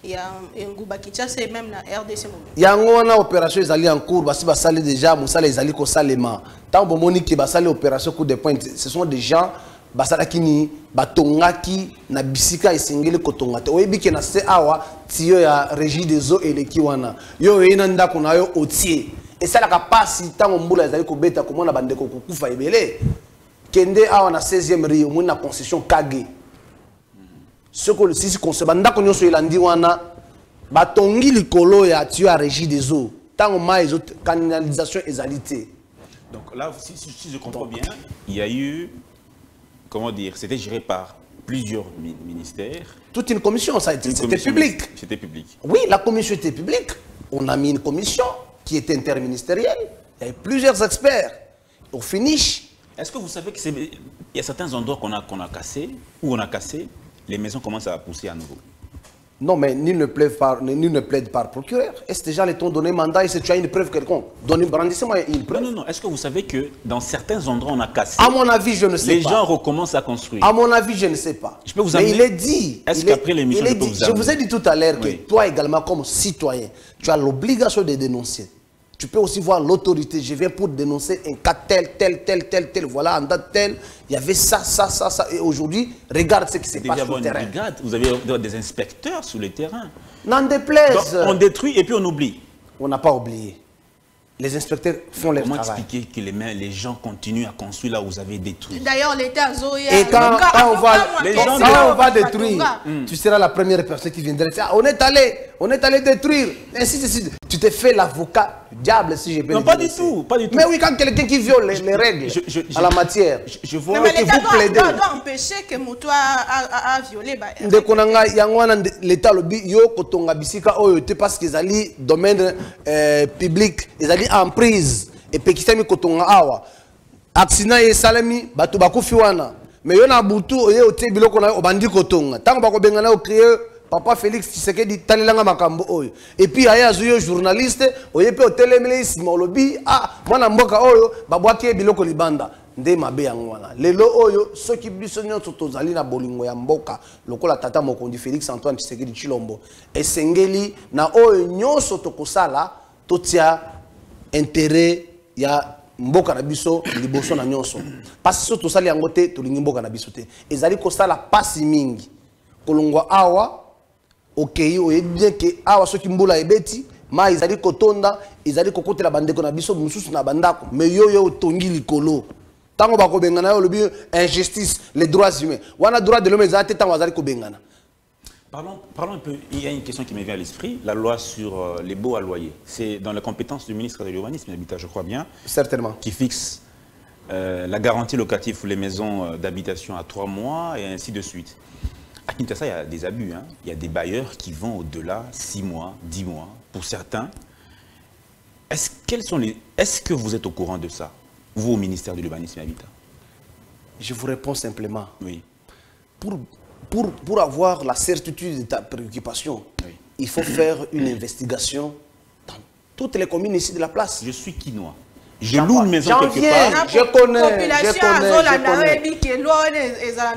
il y a un Goubakicha, c'est même la RDC. Il y a une opération, ils allaient en cours, parce que ça déjà, ils allaient au salement. Tant que Monique, ça l'opération coup de pointe, ce sont des gens basalakini batongaki na bisika esengeli kotongate oyebiki na se awa tiyo ya régie des eaux et l'équiwana yo ina ndako na yo otie esalaka pasi tango mbula ezali kobeta komona bandeko kokufa ebele kende awa na 16e rio mona concession kage soko le sisi concession bandako nyonso elandi wana batongi likolo ya tiyo ya régie des eaux tango ma ezo canalisation ezalité. Donc là si je comprends bien, il y a eu, comment dire, c'était géré par plusieurs ministères. Toute une commission, c'était public. C'était public. Oui, la commission était publique. On a mis une commission qui était interministérielle. Il y avait plusieurs experts. Au finish. Est-ce que vous savez qu'il y a certains endroits qu'on a cassés, où on a cassé, les maisons commencent à pousser à nouveau? Non, mais nul ne plaide par procureur. Est-ce déjà le temps donné mandat et si tu as une preuve quelconque? Brandissez-moi une preuve. Non. Est-ce que vous savez que dans certains endroits, on a cassé? À mon avis, je ne sais pas. Les gens recommencent à construire. À mon avis, je ne sais pas. Je peux vous amener... Mais il est dit. Est-ce qu'après l'émission, je vous ai dit tout à l'heure que toi également, comme citoyen, tu as l'obligation de dénoncer. Tu peux aussi voir l'autorité. Je viens pour dénoncer un cas tel. Voilà, en date telle. Il y avait ça. Et aujourd'hui, regarde ce qui se passe sur le terrain. Vous avez des inspecteurs sur le terrain. N'en déplaise. Donc, on détruit et puis on oublie. On n'a pas oublié. Les inspecteurs font leur travail. Comment expliquer que les gens continuent à construire là où vous avez détruit? D'ailleurs, l'État et quand on va détruire, tu seras la première personne qui viendra dire, on est allé détruire. Ainsi de suite. Tu te fais l'avocat Diable, si je peux non, le pas dire du tout, pas du tout. Mais oui, quand quelqu'un qui viole les règles à la matière. Je vois mais que l'État vous plaidez. doit empêcher que Moutoua a violé. L'État yo kotonga bisika oyo te parce qu'ils allaient domaine public, ils allaient en prise et pekisami kotonga awa. Accident et salami batu bakufi wana. Mais yo na butu oye ote biloko na obandi kotonga. Tango bako bengana o créer Papa Félix Tshisekedi talelanga makambo oyo. Et puis aya azuyo journaliste oye pe otelemele isima olobi ah mwana mboka oyo babwaki biloko libanda. Nde mabe yango wana. Lelo oyo soki biso nyonso tozali na bolingo ya mboka lokola tata mokondi Félix Antoine Tshisekedi Tshilombo esengeli na oyo nyonso tokosala totia intérêt ya mboka na biso liboso na nyonso. Parce que tosali yango te tolingi mboka na biso te. Ezali kosala pasi mingi. Kolongwa awa okei oyebi bien ke awa soki mbula ebeti ma ezali kotonda ezali kokotela bandeko na biso mususu na bandako mais yo tongi likolo tango bakobengana yo lobi injustice les droits humains wana droit de l'homme ezali tango azali kobengana. Parlons un peu, il y a une question qui me vient à l'esprit, la loi sur les baux à loyer. C'est dans les compétences du ministre de l'Urbanisme et de l'Habitat, je crois bien. Certainement. Qui fixe la garantie locative pour les maisons d'habitation à 3 mois et ainsi de suite. À Kinshasa, il y a des abus. Hein. Il y a des bailleurs qui vont au-delà, 6 mois, 10 mois, pour certains. Est-ce que vous êtes au courant de ça, vous, au ministère de l'Urbanisme et de l'Habitat? Je vous réponds simplement. Oui. Pour avoir la certitude de ta préoccupation, oui, il faut faire une investigation dans toutes les communes ici de la place. Je suis quinois. Je loue une maison quelque part. Je connais.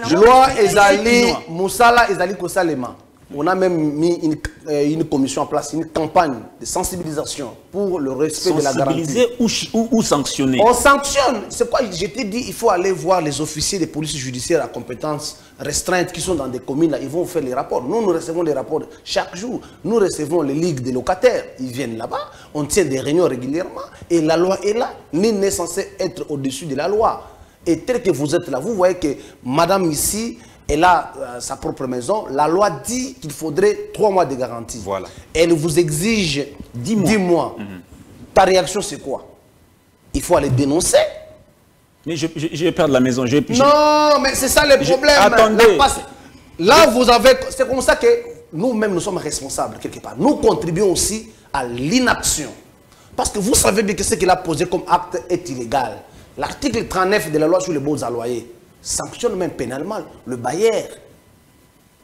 Je loi Ezali, Moussala Ezali Kosalema. On a même mis une commission en place, une campagne de sensibilisation pour le respect de la garantie. Sensibiliser ou sanctionner? On sanctionne. C'est quoi? Je t'ai dit, il faut aller voir les officiers de police judiciaire à compétences restreintes qui sont dans des communes. Là, ils vont faire les rapports. Nous recevons des rapports chaque jour. Nous recevons les ligues des locataires. Ils viennent là-bas. On tient des réunions régulièrement. Et la loi est là. Nul n'est censé être au-dessus de la loi. Et tel que vous êtes là, vous voyez que madame ici, elle a sa propre maison. La loi dit qu'il faudrait 3 mois de garantie. Voilà. Elle vous exige 10 mois. Ta réaction, c'est quoi? Il faut aller dénoncer. Mais je vais perdre la maison. Non, mais c'est ça le problème. Attendez. Là, vous avez... C'est comme ça que nous-mêmes, nous sommes responsables quelque part. Nous contribuons aussi à l'inaction. Parce que vous savez bien que ce qu'il a posé comme acte est illégal. L'article 39 de la loi sur les baux à loyer sanctionne même pénalement le bailleur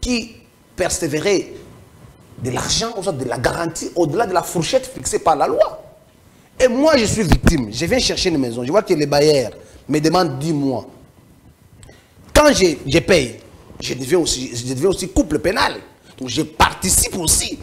qui persévérait de l'argent, de la garantie, au-delà de la fourchette fixée par la loi. Et moi, je suis victime. Je viens chercher une maison. Je vois que les bailleurs me demandent 10 mois. Quand je paye, je deviens aussi couple pénal. Donc, je participe aussi.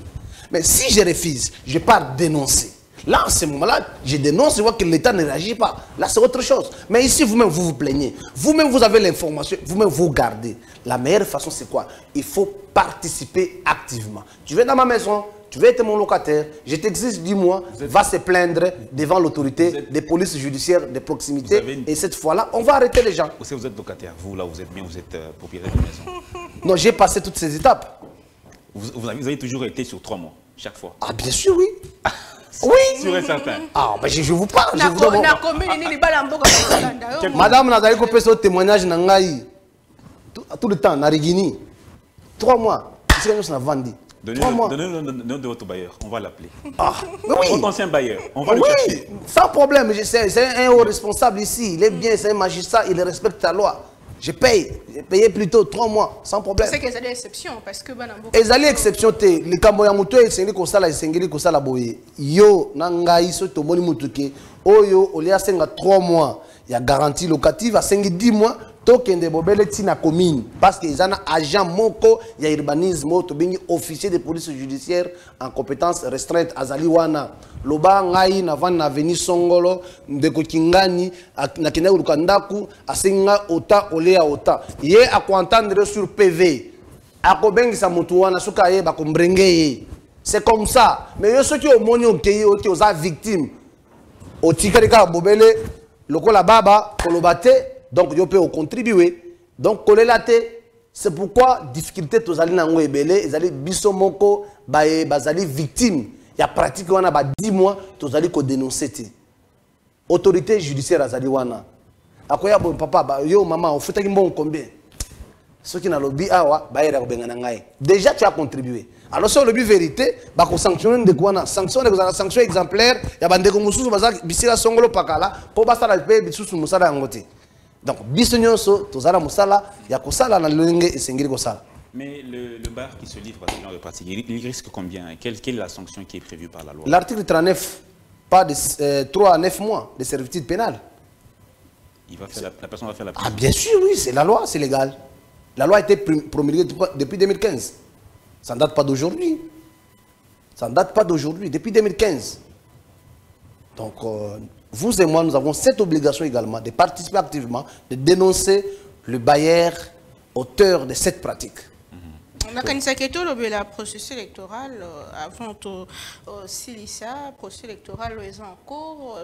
Mais si je refuse, je pars dénoncer. Là, en ce moment-là, je dénonce, je vois que l'État ne réagit pas. Là, c'est autre chose. Mais ici, vous-même, vous vous plaignez. Vous-même, vous avez l'information. Vous-même, vous gardez. La meilleure façon, c'est quoi? Il faut participer activement. Tu viens dans ma maison, tu veux être mon locataire, je t'exige 10 mois, va se plaindre devant l'autorité des polices judiciaires de proximité. Et cette fois-là, on va arrêter les gens. Vous êtes locataire, vous, là, vous êtes bien, vous êtes propriétaire de maison. Non, j'ai passé toutes ces étapes. Vous avez toujours été sur 3 mois, chaque fois? Ah, bien sûr, oui. Oui. Sûr et certain. Ah, ben je vous parle. Je vous donne... Madame Nazari Kopé, ce témoignage nangai tout le temps, Narigini. 3 mois. C'est ce qu'on a vendu. Donnez-nous le nom de votre bailleur, on va l'appeler. Ah, mais oui. Votre ancien bailleur, on va le chercher. Sans problème, c'est un haut responsable ici. Il est bien, c'est un magistrat, il respecte la loi. Je paye. J'ai payé plutôt 3 mois, sans problème. C'est qu'il y a des exceptions, parce que... Il y a des exceptions. Les Kamboyamoutou, c'est que boye. Yo, nangai, so tomoni mutuke. Oyo, olia senga 3 mois. Il y a garantie locative à 10 mois. Token de bobele tina commune. Parce qu'il y a un agent moko, il y a urbanisme, officier de police judiciaire en compétence restreinte à Zaliwana. Loba ngai na van na veni Songolo, ndeko Kingani, na kenda Urukandaku, asenga ota olea ota. Ye a entendre sur PV. Akobengi sa mutuwana suka ye bakombrenge. C'est comme ça. Mais yo ceux qui au moni okei oki oza victime. Otikarika bobele lokola baba kolobate. Donc, il peut contribuer. Donc, c'est pourquoi difficulté tozali nango ebele, ezali bisomoko, bazali victime. Il y a pratique, on a 10 mois, tu as dénoncé. Autorité judiciaire à Zaliwana. Akoya bon papa, yo maman, on fait un bon combien? Ceux qui n'ont lobby, déjà tu as contribué. Alors sur le but vérité, bah qu'on sanctionne de quoi? Sanction exemplaire. Il y a des commissions qui sont songolo pakala pour basta la paix bisusu musala ngote. Donc bisonyo so tozala musala ya kosala na lenge esengiri kosala. Mais le bar qui se livre à ce genre de pratique, il risque combien? Quelle est la sanction qui est prévue par la loi? L'article 39, pas de 3 à 9 mois de servitude pénale. La personne va faire la prison. Ah bien sûr, oui, c'est la loi, c'est légal. La loi a été promulguée depuis 2015. Ça ne date pas d'aujourd'hui. Ça ne date pas d'aujourd'hui, depuis 2015. Donc, vous et moi, nous avons cette obligation également de participer activement, de dénoncer le bailleur auteur de cette pratique. On a quand la processus électoral avant Silissa, processus électoral est en cours,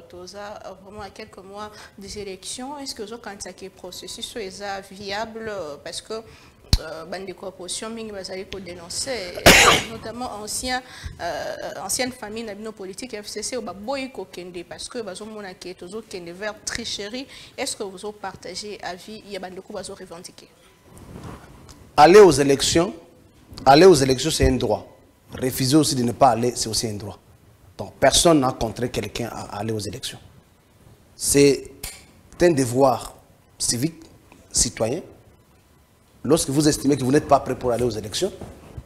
vraiment à quelques mois des élections. Est-ce que le processus est viable parce que des corporations pour dénoncer, notamment ancienne famille politiques FCC ou parce que vers tricherie. Est-ce que vous partagez avis? Il y a des gens qui revendiquer. Aller aux élections, c'est un droit. Refuser aussi de ne pas aller, c'est aussi un droit. Donc, personne n'a contré quelqu'un à aller aux élections. C'est un devoir civique, citoyen. Lorsque vous estimez que vous n'êtes pas prêt pour aller aux élections,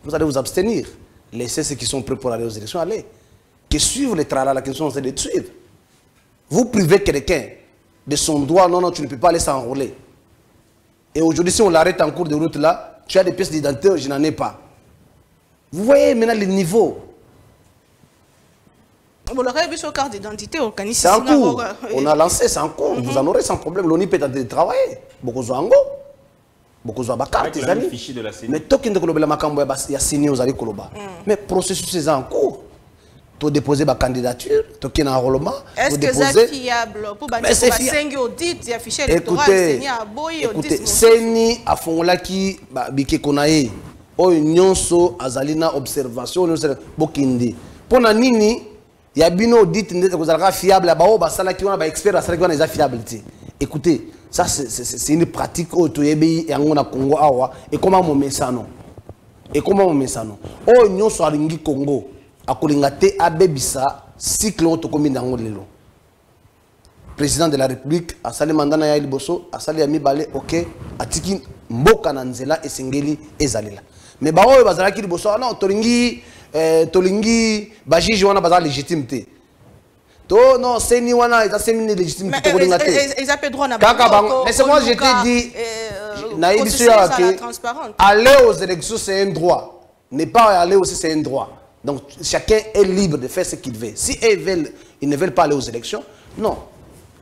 vous allez vous abstenir. Laissez ceux qui sont prêts pour aller aux élections aller. Que suivre les tralala, la question c'est de suivre. Vous privez quelqu'un de son droit, non, tu ne peux pas aller s'enrôler. Et aujourd'hui, si on l'arrête en cours de route là, tu as des pièces d'identité, je n'en ai pas. Vous voyez maintenant le niveau. Vous l'aurez vu sur carte d'identité organisée. C'est en cours. On a lancé, c'est en cours. Vous en aurez sans problème. L'ONI peut tenter de travailler. Beaucoup de Ango. Beaucoup de Bakar, tes amis. Mais tant qu'il y a signé aux alliés Koloba. Mais le processus est en cours. Tu as déposé ma candidature, tu as un enrôlement. Est-ce que c'est fiable pour c'est fiable. Audit, affiché électoral, écoutez, Seni a Fongolaki, Bike Konae, Nyonso, Azalina, observation, Bokindi. Pour Nanini, il y a bien audit, vous avez fiable, il y a expert, il y a fiabilité. Écoutez, ça c'est une pratique au Toyebi et en Congo Awa. Et comment on met ça non? Et comment on met ça non? Oh, Nyonso Aringi Congo. Akolingate abebisa cycle otokomi ndango lelo. Président de la République asali mandana ya liboso asali ya mibale OK atiki mboka na nzela esengeli ezalela. Mais ba oyo bazalaki liboso non tolingi ba juge wana bazala légitimité. To non seni wana eta semi légitimité to kolingate. Ils appellent droit na mais c'est moi je t'ai dit aller aux élections c'est un droit. Ne pas aller aussi c'est un droit. Donc, chacun est libre de faire ce qu'il veut. Si ils ne veulent pas aller aux élections, non.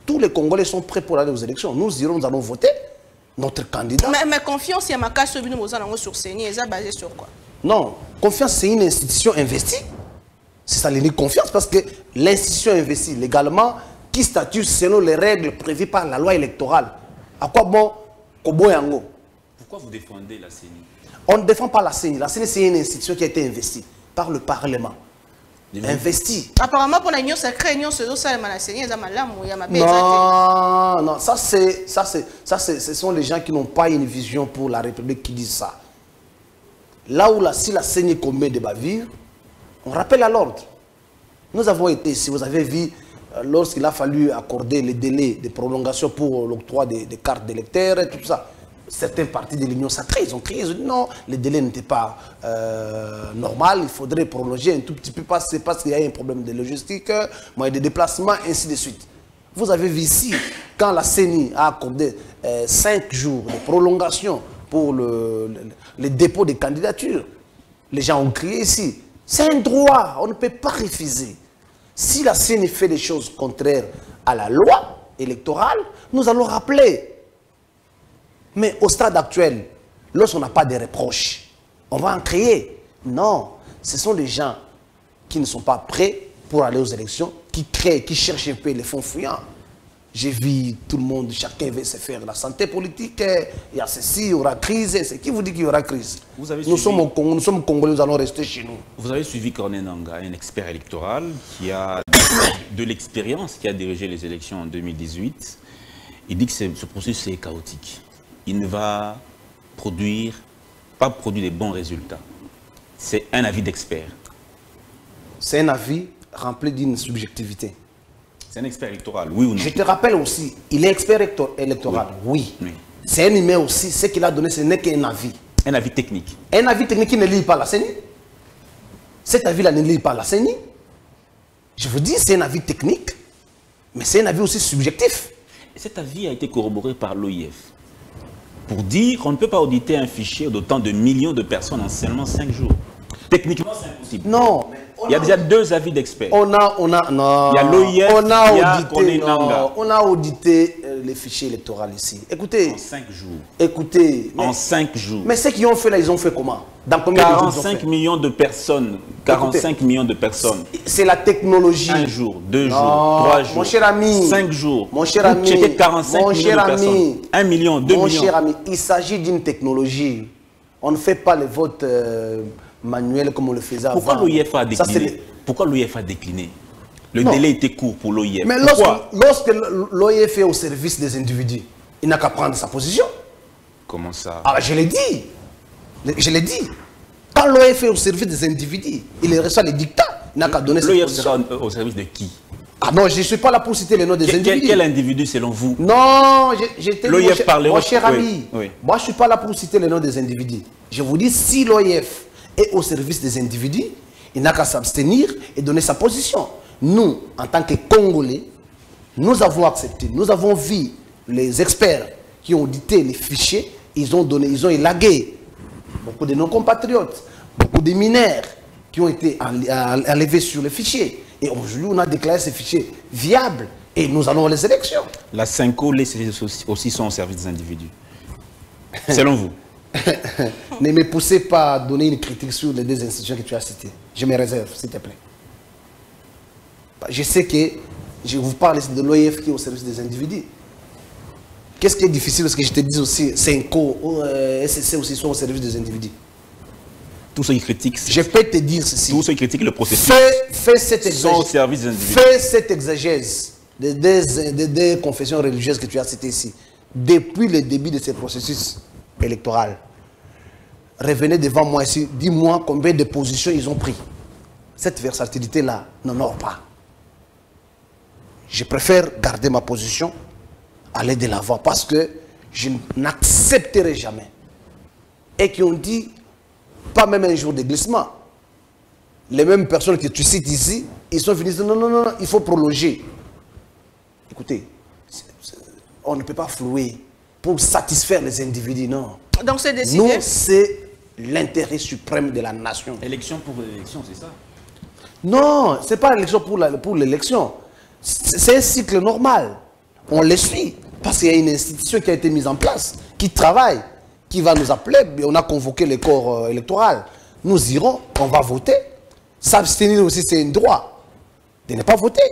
Tous les Congolais sont prêts pour aller aux élections. Nous irons, nous allons voter notre candidat. Mais confiance, il y a ma casse sur Séni, c'est basé sur quoi? Non, confiance, c'est une institution investie. C'est ça, l'unique confiance, parce que l'institution investie légalement, qui statue selon les règles prévues par la loi électorale. À quoi bon Koboyango? Pourquoi vous défendez la CENI? On ne défend pas la CENI. La CENI, c'est une institution qui a été investie par le Parlement. Investi. Apparemment, pour l'union sacrée, l'union se ça la CENI, il y a ma non, non, ce sont les gens qui n'ont pas une vision pour la République qui disent ça. Là où si la CENI commet des bavures, on rappelle à l'ordre. Nous avons été, si vous avez vu, lorsqu'il a fallu accorder les délais de prolongation pour l'octroi des cartes d'électeurs et tout ça, certains partis de l'Union sacrée, ils ont crié, ils ont dit non, les délais n'étaient pas normal, il faudrait prolonger un tout petit peu parce qu'il y a un problème de logistique, moyen de déplacement, ainsi de suite. Vous avez vu ici, quand la CENI a accordé 5 jours de prolongation pour le dépôt des candidatures, les gens ont crié ici. C'est un droit, on ne peut pas refuser. Si la CENI fait des choses contraires à la loi électorale, nous allons rappeler. Mais au stade actuel, lorsqu'on n'a pas de reproches, on va en créer. Non, ce sont des gens qui ne sont pas prêts pour aller aux élections, qui créent, qui cherchent un peu les fonds fouillants. J'ai vu tout le monde, chacun veut se faire la santé politique. Il y a ceci, il y aura crise. C'est qui vous dit qu'il y aura crise? Nous sommes au Congo, nous sommes Congolais, nous allons rester chez nous. Vous avez suivi Corneille Nangaa, un expert électoral qui a de l'expérience, qui a dirigé les élections en 2018. Il dit que ce processus est chaotique. Il ne va pas produire des bons résultats. C'est un avis d'expert. C'est un avis rempli d'une subjectivité. C'est un expert électoral, oui ou non? Je te rappelle aussi, il est expert électoral, oui. C'est un humain aussi, ce qu'il a donné, ce n'est qu'un avis. Un avis technique. Un avis technique qui ne lit pas la CENI. Cet avis-là ne lit pas la CENI. Je vous dis, c'est un avis technique, mais c'est un avis aussi subjectif. Et cet avis a été corroboré par l'OIF pour dire qu'on ne peut pas auditer un fichier d'autant de millions de personnes en seulement 5 jours. Techniquement, c'est impossible. Non. Il y a déjà 2 avis d'experts. Non. Il y a l'OIF, il y a Corneille Nangaa. On a audité les fichiers électoraux ici. Écoutez. En 5 jours. Écoutez. En 5 jours. Mais ceux qui ont fait là, ils ont fait comment? Dans combien 45 millions de personnes. 45 millions de personnes. C'est la technologie. 1 jour, 2 jours, 3 jours. Mon cher ami. 5 jours. Mon cher ami. C'était 45 millions de personnes. 1 million, 2 millions. Mon cher ami, il s'agit d'une technologie. On ne fait pas les votes manuels comme on le faisait avant. Pourquoi l'OIF a décliné? Pourquoi l'OIF a décliné? Le délai était court pour l'OIF. Mais lorsque l'OIF est au service des individus, il n'a qu'à prendre sa position. Comment ça? Ah, je l'ai dit. Je l'ai dit. Quand l'OIF est au service des individus, il reçoit les dictats. Il n'a qu'à donner sa position. L'OIF sera au service de qui? Ah non, je ne suis pas là pour citer les noms des individus. Quel individu selon vous? Non, j'étais mon cher ami. Oui. Moi, je ne suis pas là pour citer les noms des individus. Je vous dis, si l'OIF est au service des individus, il n'a qu'à s'abstenir et donner sa position. Nous, en tant que Congolais, nous avons accepté, nous avons vu les experts qui ont audité les fichiers, ils ont élagué beaucoup de nos compatriotes, beaucoup de mineurs qui ont été enlevés sur les fichiers. Et aujourd'hui, on a déclaré ces fichiers viables et nous allons les élections. La CENCO, les aussi sont au service des individus. Selon vous? Ne me poussez pas à donner une critique sur les 2 institutions que tu as citées. Je me réserve, s'il te plaît. Je sais que je vous parle de l'OIF qui est au service des individus. Qu'est-ce qui est difficile? Parce que je te dis aussi, CENCO, SSC aussi sont au service des individus. Tous ceux qui critiquent... Je peux te dire ceci. Tous ceux qui critiquent le processus fais cette sont au service des individus. Fais cette exégèse des 2 confessions religieuses que tu as citées ici. Depuis le début de ce processus électoral. Revenez devant moi ici, dis-moi combien de positions ils ont pris. Cette versatilité-là n'en aura pas. Je préfère garder ma position, aller de l'avant, parce que je n'accepterai jamais. Et qui ont dit, pas même un jour de glissement. Les mêmes personnes que tu cites ici, ils sont venus dire non, il faut prolonger. Écoutez, on ne peut pas flouer pour satisfaire les individus, non. Donc c'est décidé. Nous, c'est l'intérêt suprême de la nation. Élection pour l'élection, c'est ça? Non, ce n'est pas l'élection pour l'élection. C'est un cycle normal. On le suit. Parce qu'il y a une institution qui a été mise en place, qui travaille, qui va nous appeler. On a convoqué le corps électoral. Nous irons, on va voter. S'abstenir aussi, c'est un droit de ne pas voter.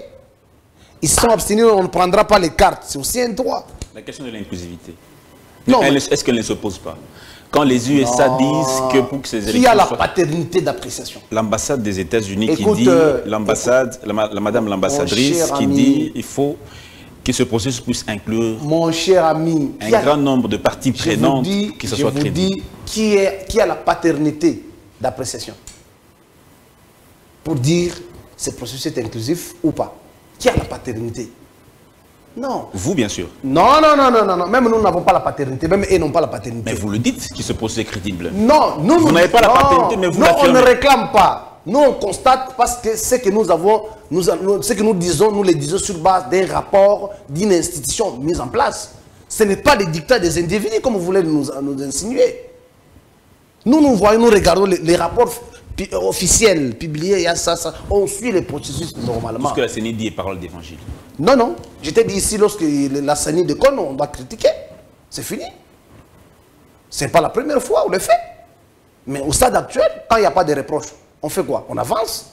Ils sont abstenus, on ne prendra pas les cartes. C'est aussi un droit. La question de l'inclusivité. Non. Est-ce qu'elle ne s'oppose pas? Quand les USA disent que pour que ces élections... Qui a la paternité d'appréciation? L'ambassade des États-Unis qui dit... l'ambassade, madame l'ambassadrice qui dit il faut que ce processus puisse inclure... Mon cher ami... un grand nombre de parties prenantes qui se soient crédibles. Je vous dis qui a la paternité d'appréciation pour dire ce processus est inclusif ou pas. Qui a la paternité? Non. Vous, bien sûr. Non. Même nous n'avons pas la paternité. Même eux n'ont pas la paternité. Mais vous le dites que ce processus est crédible. Non. Vous n'avez pas la paternité, mais vous l'affirmez. Nous, on ne réclame pas. Nous, on constate parce que ce que nous avons, ce que nous disons, nous le disons sur base d'un rapport d'une institution mise en place. Ce n'est pas les dictats des individus comme vous voulez nous insinuer. Nous voyons, nous regardons les rapports officiels publiés, il y a ça. On suit les processus normalement. Parce que la CENI dit est parole d'évangile. Non. Je t'ai dit ici, lorsque la CENI déconne, on doit critiquer. C'est fini. Ce n'est pas la première fois où on le fait. Mais au stade actuel, quand il n'y a pas de reproches, on fait quoi? On avance.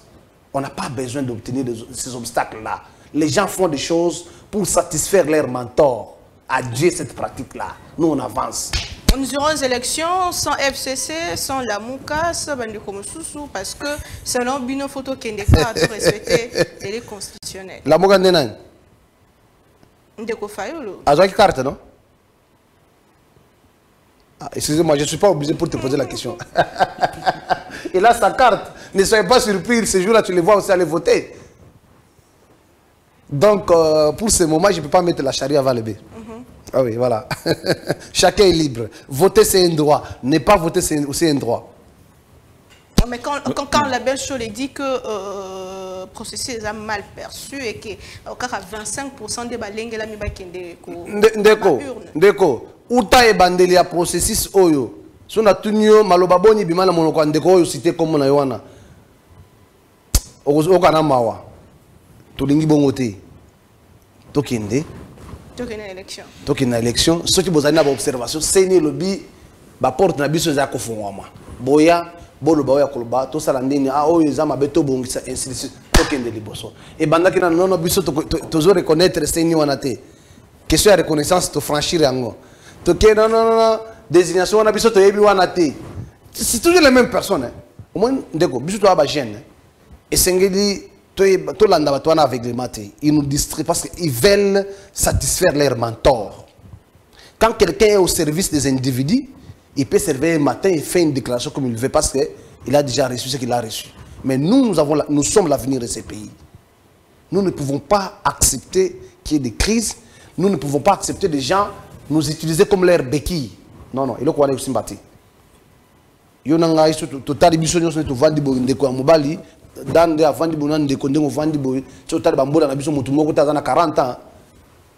On n'a pas besoin d'obtenir ces obstacles-là. Les gens font des choses pour satisfaire leurs mentors. Adieu cette pratique-là. Nous, on avance. Nous aurons des élections sans FCC, sans la Mouka, sans Bandeko parce que selon Bino Photo Kendeka, il faut respecter les délais constitutionnels. La Mouka Nenan. Ndeko Fayolo. A quelle carte, non? Ah, excusez-moi, je ne suis pas obligé pour te poser la question. Il a sa carte. Ne soyez pas surpris, ce jour-là, tu les vois aussi aller voter. Donc, pour ce moment, je ne peux pas mettre la charia avant le B. Ah oui, voilà. Chacun est libre. Voter, c'est un droit. Ne pas voter, c'est aussi un droit. Mais quand la belle chose dit que le processus est mal perçu et que 25% des balingues la miba kende ko ndeko uta e bandeli ya processus oyo so na tunyo maloba boni bimana monoko ndeko oyo cité comme na yoana okana mawa tolingi bongo te tokende élection ceux qui bozali na ba observation c'est lobby ba porte na biso za kofungwama boya bolo ba ya koloba to sala ndeni a oyo za mabeto bongisa ainsi tokende liboso et banda kina non biso to reconnaître c'est wana te question de reconnaissance to franchir yango to ke non désignation wana biso to yebi wana te c'est toujours les mêmes personnes hein. Au moins ndeko biso to ba jeune et sengeli to landa ba to wana avec les matés ils nous distraient parce qu'ils veulent satisfaire leurs mentors. Quand quelqu'un est au service des individus, il peut se réveiller le matin et faire une déclaration comme il veut parce qu'il a déjà reçu ce qu'il a reçu. Mais nous sommes l'avenir de ces pays. Nous ne pouvons pas accepter qu'il y ait des crises. Nous ne pouvons pas accepter des gens nous utiliser comme leurs béquilles. Non, il faut aussi battre. Il y a des gens qui vendent des mobali dande avandi bonan de konde vandi boy so tali bambola na biso mutu moko taza na 40 ans.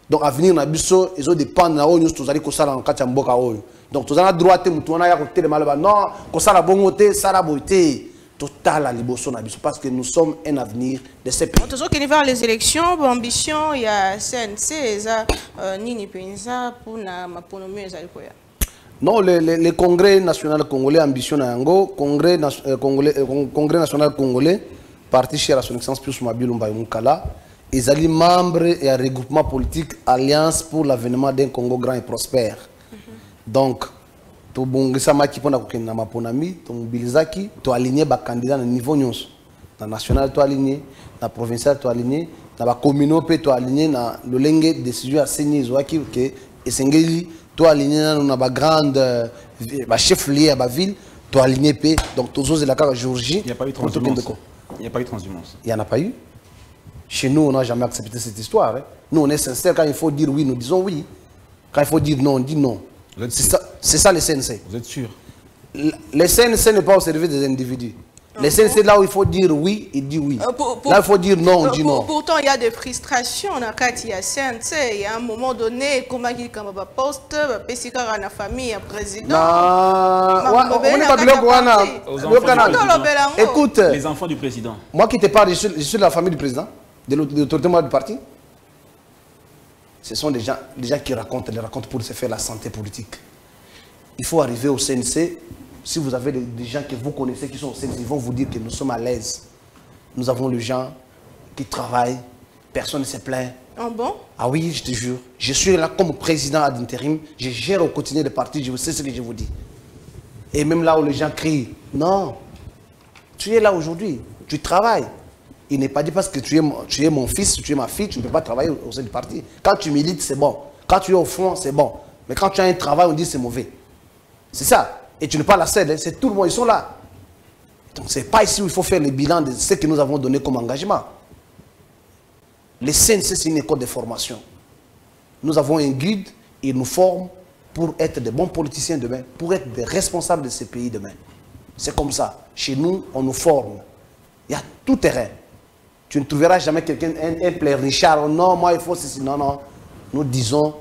Donc avenir na biso ezo dépendre na oyo tozali ko sala na kati ya mboka oyo. Donc tozana droite mutu wana ya ko tele malaba non ko sala bongo te sala boité total à liboso na biso parce que nous sommes un avenir de ces pays. Toujours qu'il vers les élections, ambition il y a CNC ça nini pensa pour na maponomie ezali koya. Non, le Congrès national congolais ambitionne Yango, Congrès national congolais, parti cher à son excellence Pius Mabilu Mbaye Mukala, ils allaient membres et un regroupement politique Alliance pour l'avènement d'un Congo grand et prospère. Donc, to bongisa maki pona kokenda maponami, to mobilisaki, to aligner ba candidat na niveau nyonso. Na national to aligner, na provincial to aligner, na ba communauté to aligner na lolenge décision à saigner zoaki que esengeli to aligner na ba grande ba chef lié à ba ville, to aligner p donc tous les la Georgie. Il n'y a pas eu transhumance. Il n'y a pas eu transhumance. Il n'y en a pas eu. Chez nous, on n'a jamais accepté cette histoire. Hein. Nous, on est sincère. Quand il faut dire oui, nous disons oui. Quand il faut dire non, on dit non. C'est ça le CNC. Vous êtes sûr? Le CNC n'est pas au service des individus. Le CNC, là où il faut dire oui, il dit oui. Là, il faut dire non, on dit non. Pourtant, il y a des frustrations. Quand il y a CNC, il y a un moment donné, comment il y a un poste, la famille, un président. Écoute, les enfants du président. Moi qui te parle, je suis de la famille du président, de l'autorité du parti. Ce sont des gens qui racontent pour se faire la santé politique. Il faut arriver au CNC. Si vous avez des gens que vous connaissez qui sont au CNC, ils vont vous dire que nous sommes à l'aise. Nous avons les gens qui travaillent, personne ne se plaint. Ah bon? Ah oui, je te jure. Je suis là comme président ad intérim, je gère au quotidien le parti, je sais ce que je vous dis. Et même là où les gens crient, non, tu es là aujourd'hui, tu travailles. Il n'est pas dit parce que tu es mon fils, tu es ma fille, tu ne peux pas travailler au sein du parti. Quand tu milites, c'est bon. Quand tu es au front, c'est bon. Mais quand tu as un travail, on dit c'est mauvais. C'est ça. Et tu n'es pas la seule, c'est tout le monde, ils sont là. Donc ce n'est pas ici où il faut faire le bilan de ce que nous avons donné comme engagement. Le CNC, c'est une école de formation. Nous avons un guide, il nous forme pour être des bons politiciens demain, pour être des responsables de ce pays demain. C'est comme ça. Chez nous, on nous forme. Il y a tout terrain. Tu ne trouveras jamais quelqu'un, un plaît Richard, non, moi il faut ceci. Non, non. Nous disons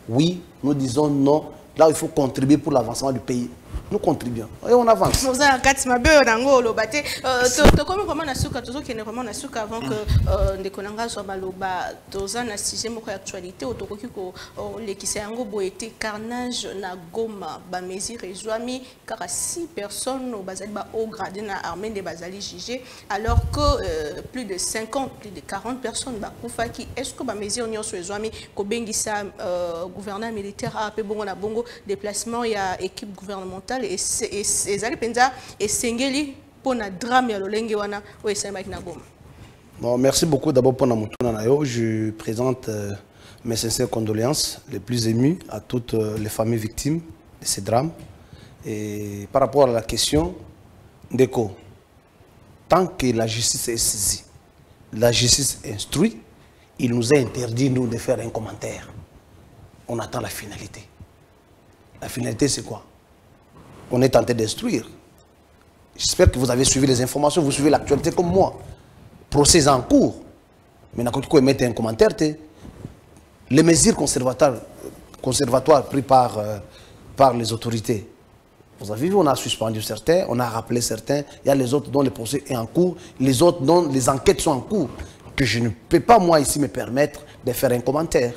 oui, nous disons non. Là, il faut contribuer pour l'avancement du pays. nous contribuons. Et on avance. Nous avons comment na suka tozo kene vraiment na suka avant que ndekonanga so baloba toza na sujet moko actualité otokoki ko lekisa yango boete carnage na Goma ba mesure ezwami car 6 personnes bazali ba au grade na armée de bazali jugé alors que plus de 50 plus de 40 personnes ba kufaki est-ce que ba mesure nyonso ezwami ko bengisa gouverneur militaire a pe bongo na bongo déplacement ya équipe gouvernementale et ezali penza esengeli pour na drame ya lolenge wana o esemba na Goma. Bon, merci beaucoup d'abord pour Namutuna Nayo. Je présente mes sincères condoléances les plus émues à toutes les familles victimes de ces drames. Et par rapport à la question, Ndeko, tant que la justice est saisie, la justice instruit, il nous est interdit, nous, de faire un commentaire. On attend la finalité. La finalité, c'est quoi? On est tenté d'instruire. J'espère que vous avez suivi les informations, vous suivez l'actualité comme moi. Procès en cours. Mais quand vous mettez un commentaire, les mesures conservatoires prises par les autorités. Vous avez vu, on a suspendu certains, on a rappelé certains. Il y a les autres dont le procès est en cours, les autres dont les enquêtes sont en cours. Que je ne peux pas, moi, ici, me permettre de faire un commentaire.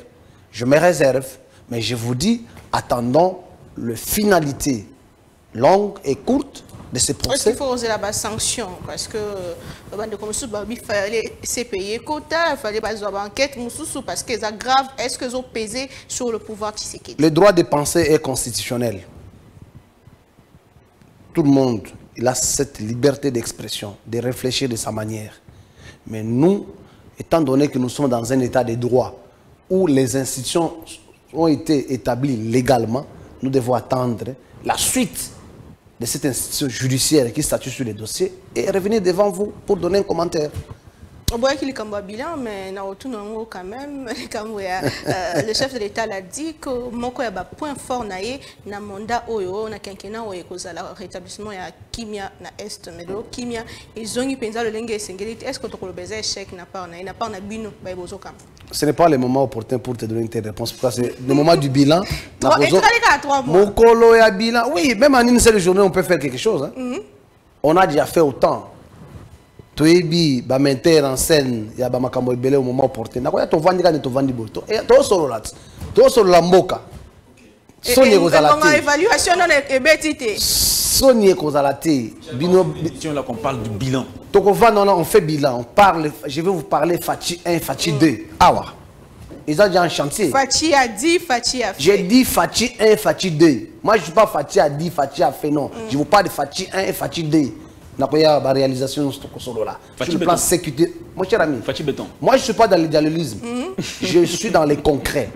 Je me réserve, mais je vous dis, attendons la finalité longue et courte de ces procès. Est-ce qu'il faut oser la sanction? Parce que il fallait se payer quota, il fallait avoir une enquête, parce que c'est grave. Est-ce qu'ils ont pesé sur le pouvoir Tshisekedi? Le droit de penser est constitutionnel. Tout le monde il a cette liberté d'expression, de réfléchir de sa manière. Mais nous, étant donné que nous sommes dans un état de droit où les institutions ont été établies légalement, nous devons attendre la suite de cette institution judiciaire qui statue sur les dossiers et revenir devant vous pour donner un commentaire. On voit qu'il y a un bilan, mais quand même, le chef de l'État l'a dit que il y a un point fort dans le mandat na quinquennat la rétablissement ya kimia na est mais le kimia ils ont eu pensé le lengue singélité. Est-ce que tu as besoin échec na pas na bino ba bozo kam? Ce n'est pas le moment opportun pour te donner une réponse. Parce que le moment du bilan. Oui, même en une seule journée, on peut faire quelque chose. Hein. On a déjà fait autant. Toyebi ba mettre en scène ya ba makambo ebele au moment opportun. Na ko ya to vandi ka ne to vandi boto. Et to solo lat. To solo la mboka. Soni kozalate. Comment évaluation non ebetité. Soni kozalate. Bino là qu'on parle du bilan. Donc on fait bilan, on parle, je vais vous parler Fachi 1, Fachi 2. Awa. Ils ont déjà un chantier. Fachi a dit, Fachi a fait. J'ai dit Fachi 1, Fachi 2. Moi je ne suis pas Fachi a dit, Fachi a fait, non. Je vous parle de Fachi 1 et Fachi 2. La réalisation sur le plan sécurité. Mon cher ami, moi je ne suis pas dans l'idéalisme. Je suis dans les concrets.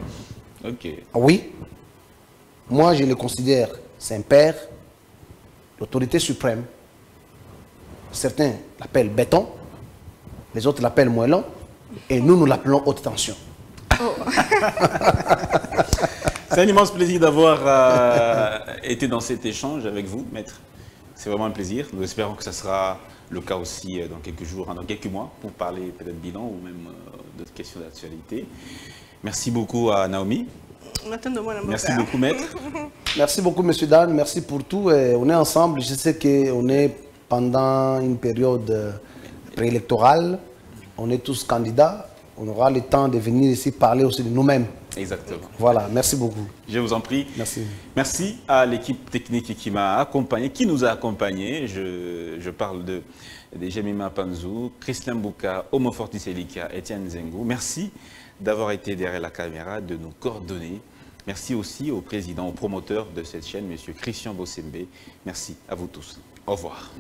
Ok. Oui. Moi je le considère Saint-Père, l'autorité suprême. Certains l'appellent béton, les autres l'appellent moellon, et nous l'appelons haute tension. Oh. C'est un immense plaisir d'avoir été dans cet échange avec vous, maître. C'est vraiment un plaisir. Nous espérons que ça sera le cas aussi dans quelques jours, dans quelques mois, pour parler peut-être bilan ou même d'autres questions d'actualité. Merci beaucoup à Naomi. Merci beaucoup, maître. Merci beaucoup, monsieur Dan. Merci pour tout. On est ensemble. Je sais qu'on est pendant une période préélectorale. On est tous candidats. On aura le temps de venir ici parler aussi de nous-mêmes. Exactement. Voilà, merci beaucoup. Je vous en prie. Merci. Merci à l'équipe technique qui m'a accompagné, qui nous a accompagnés. Je parle de Jemima Panzou, Christian Bouka, Omo Fortis Elika, Etienne Zengou. Merci d'avoir été derrière la caméra, de nous coordonner. Merci aussi au président, au promoteur de cette chaîne, M. Christian Bossembe. Merci à vous tous. Au revoir.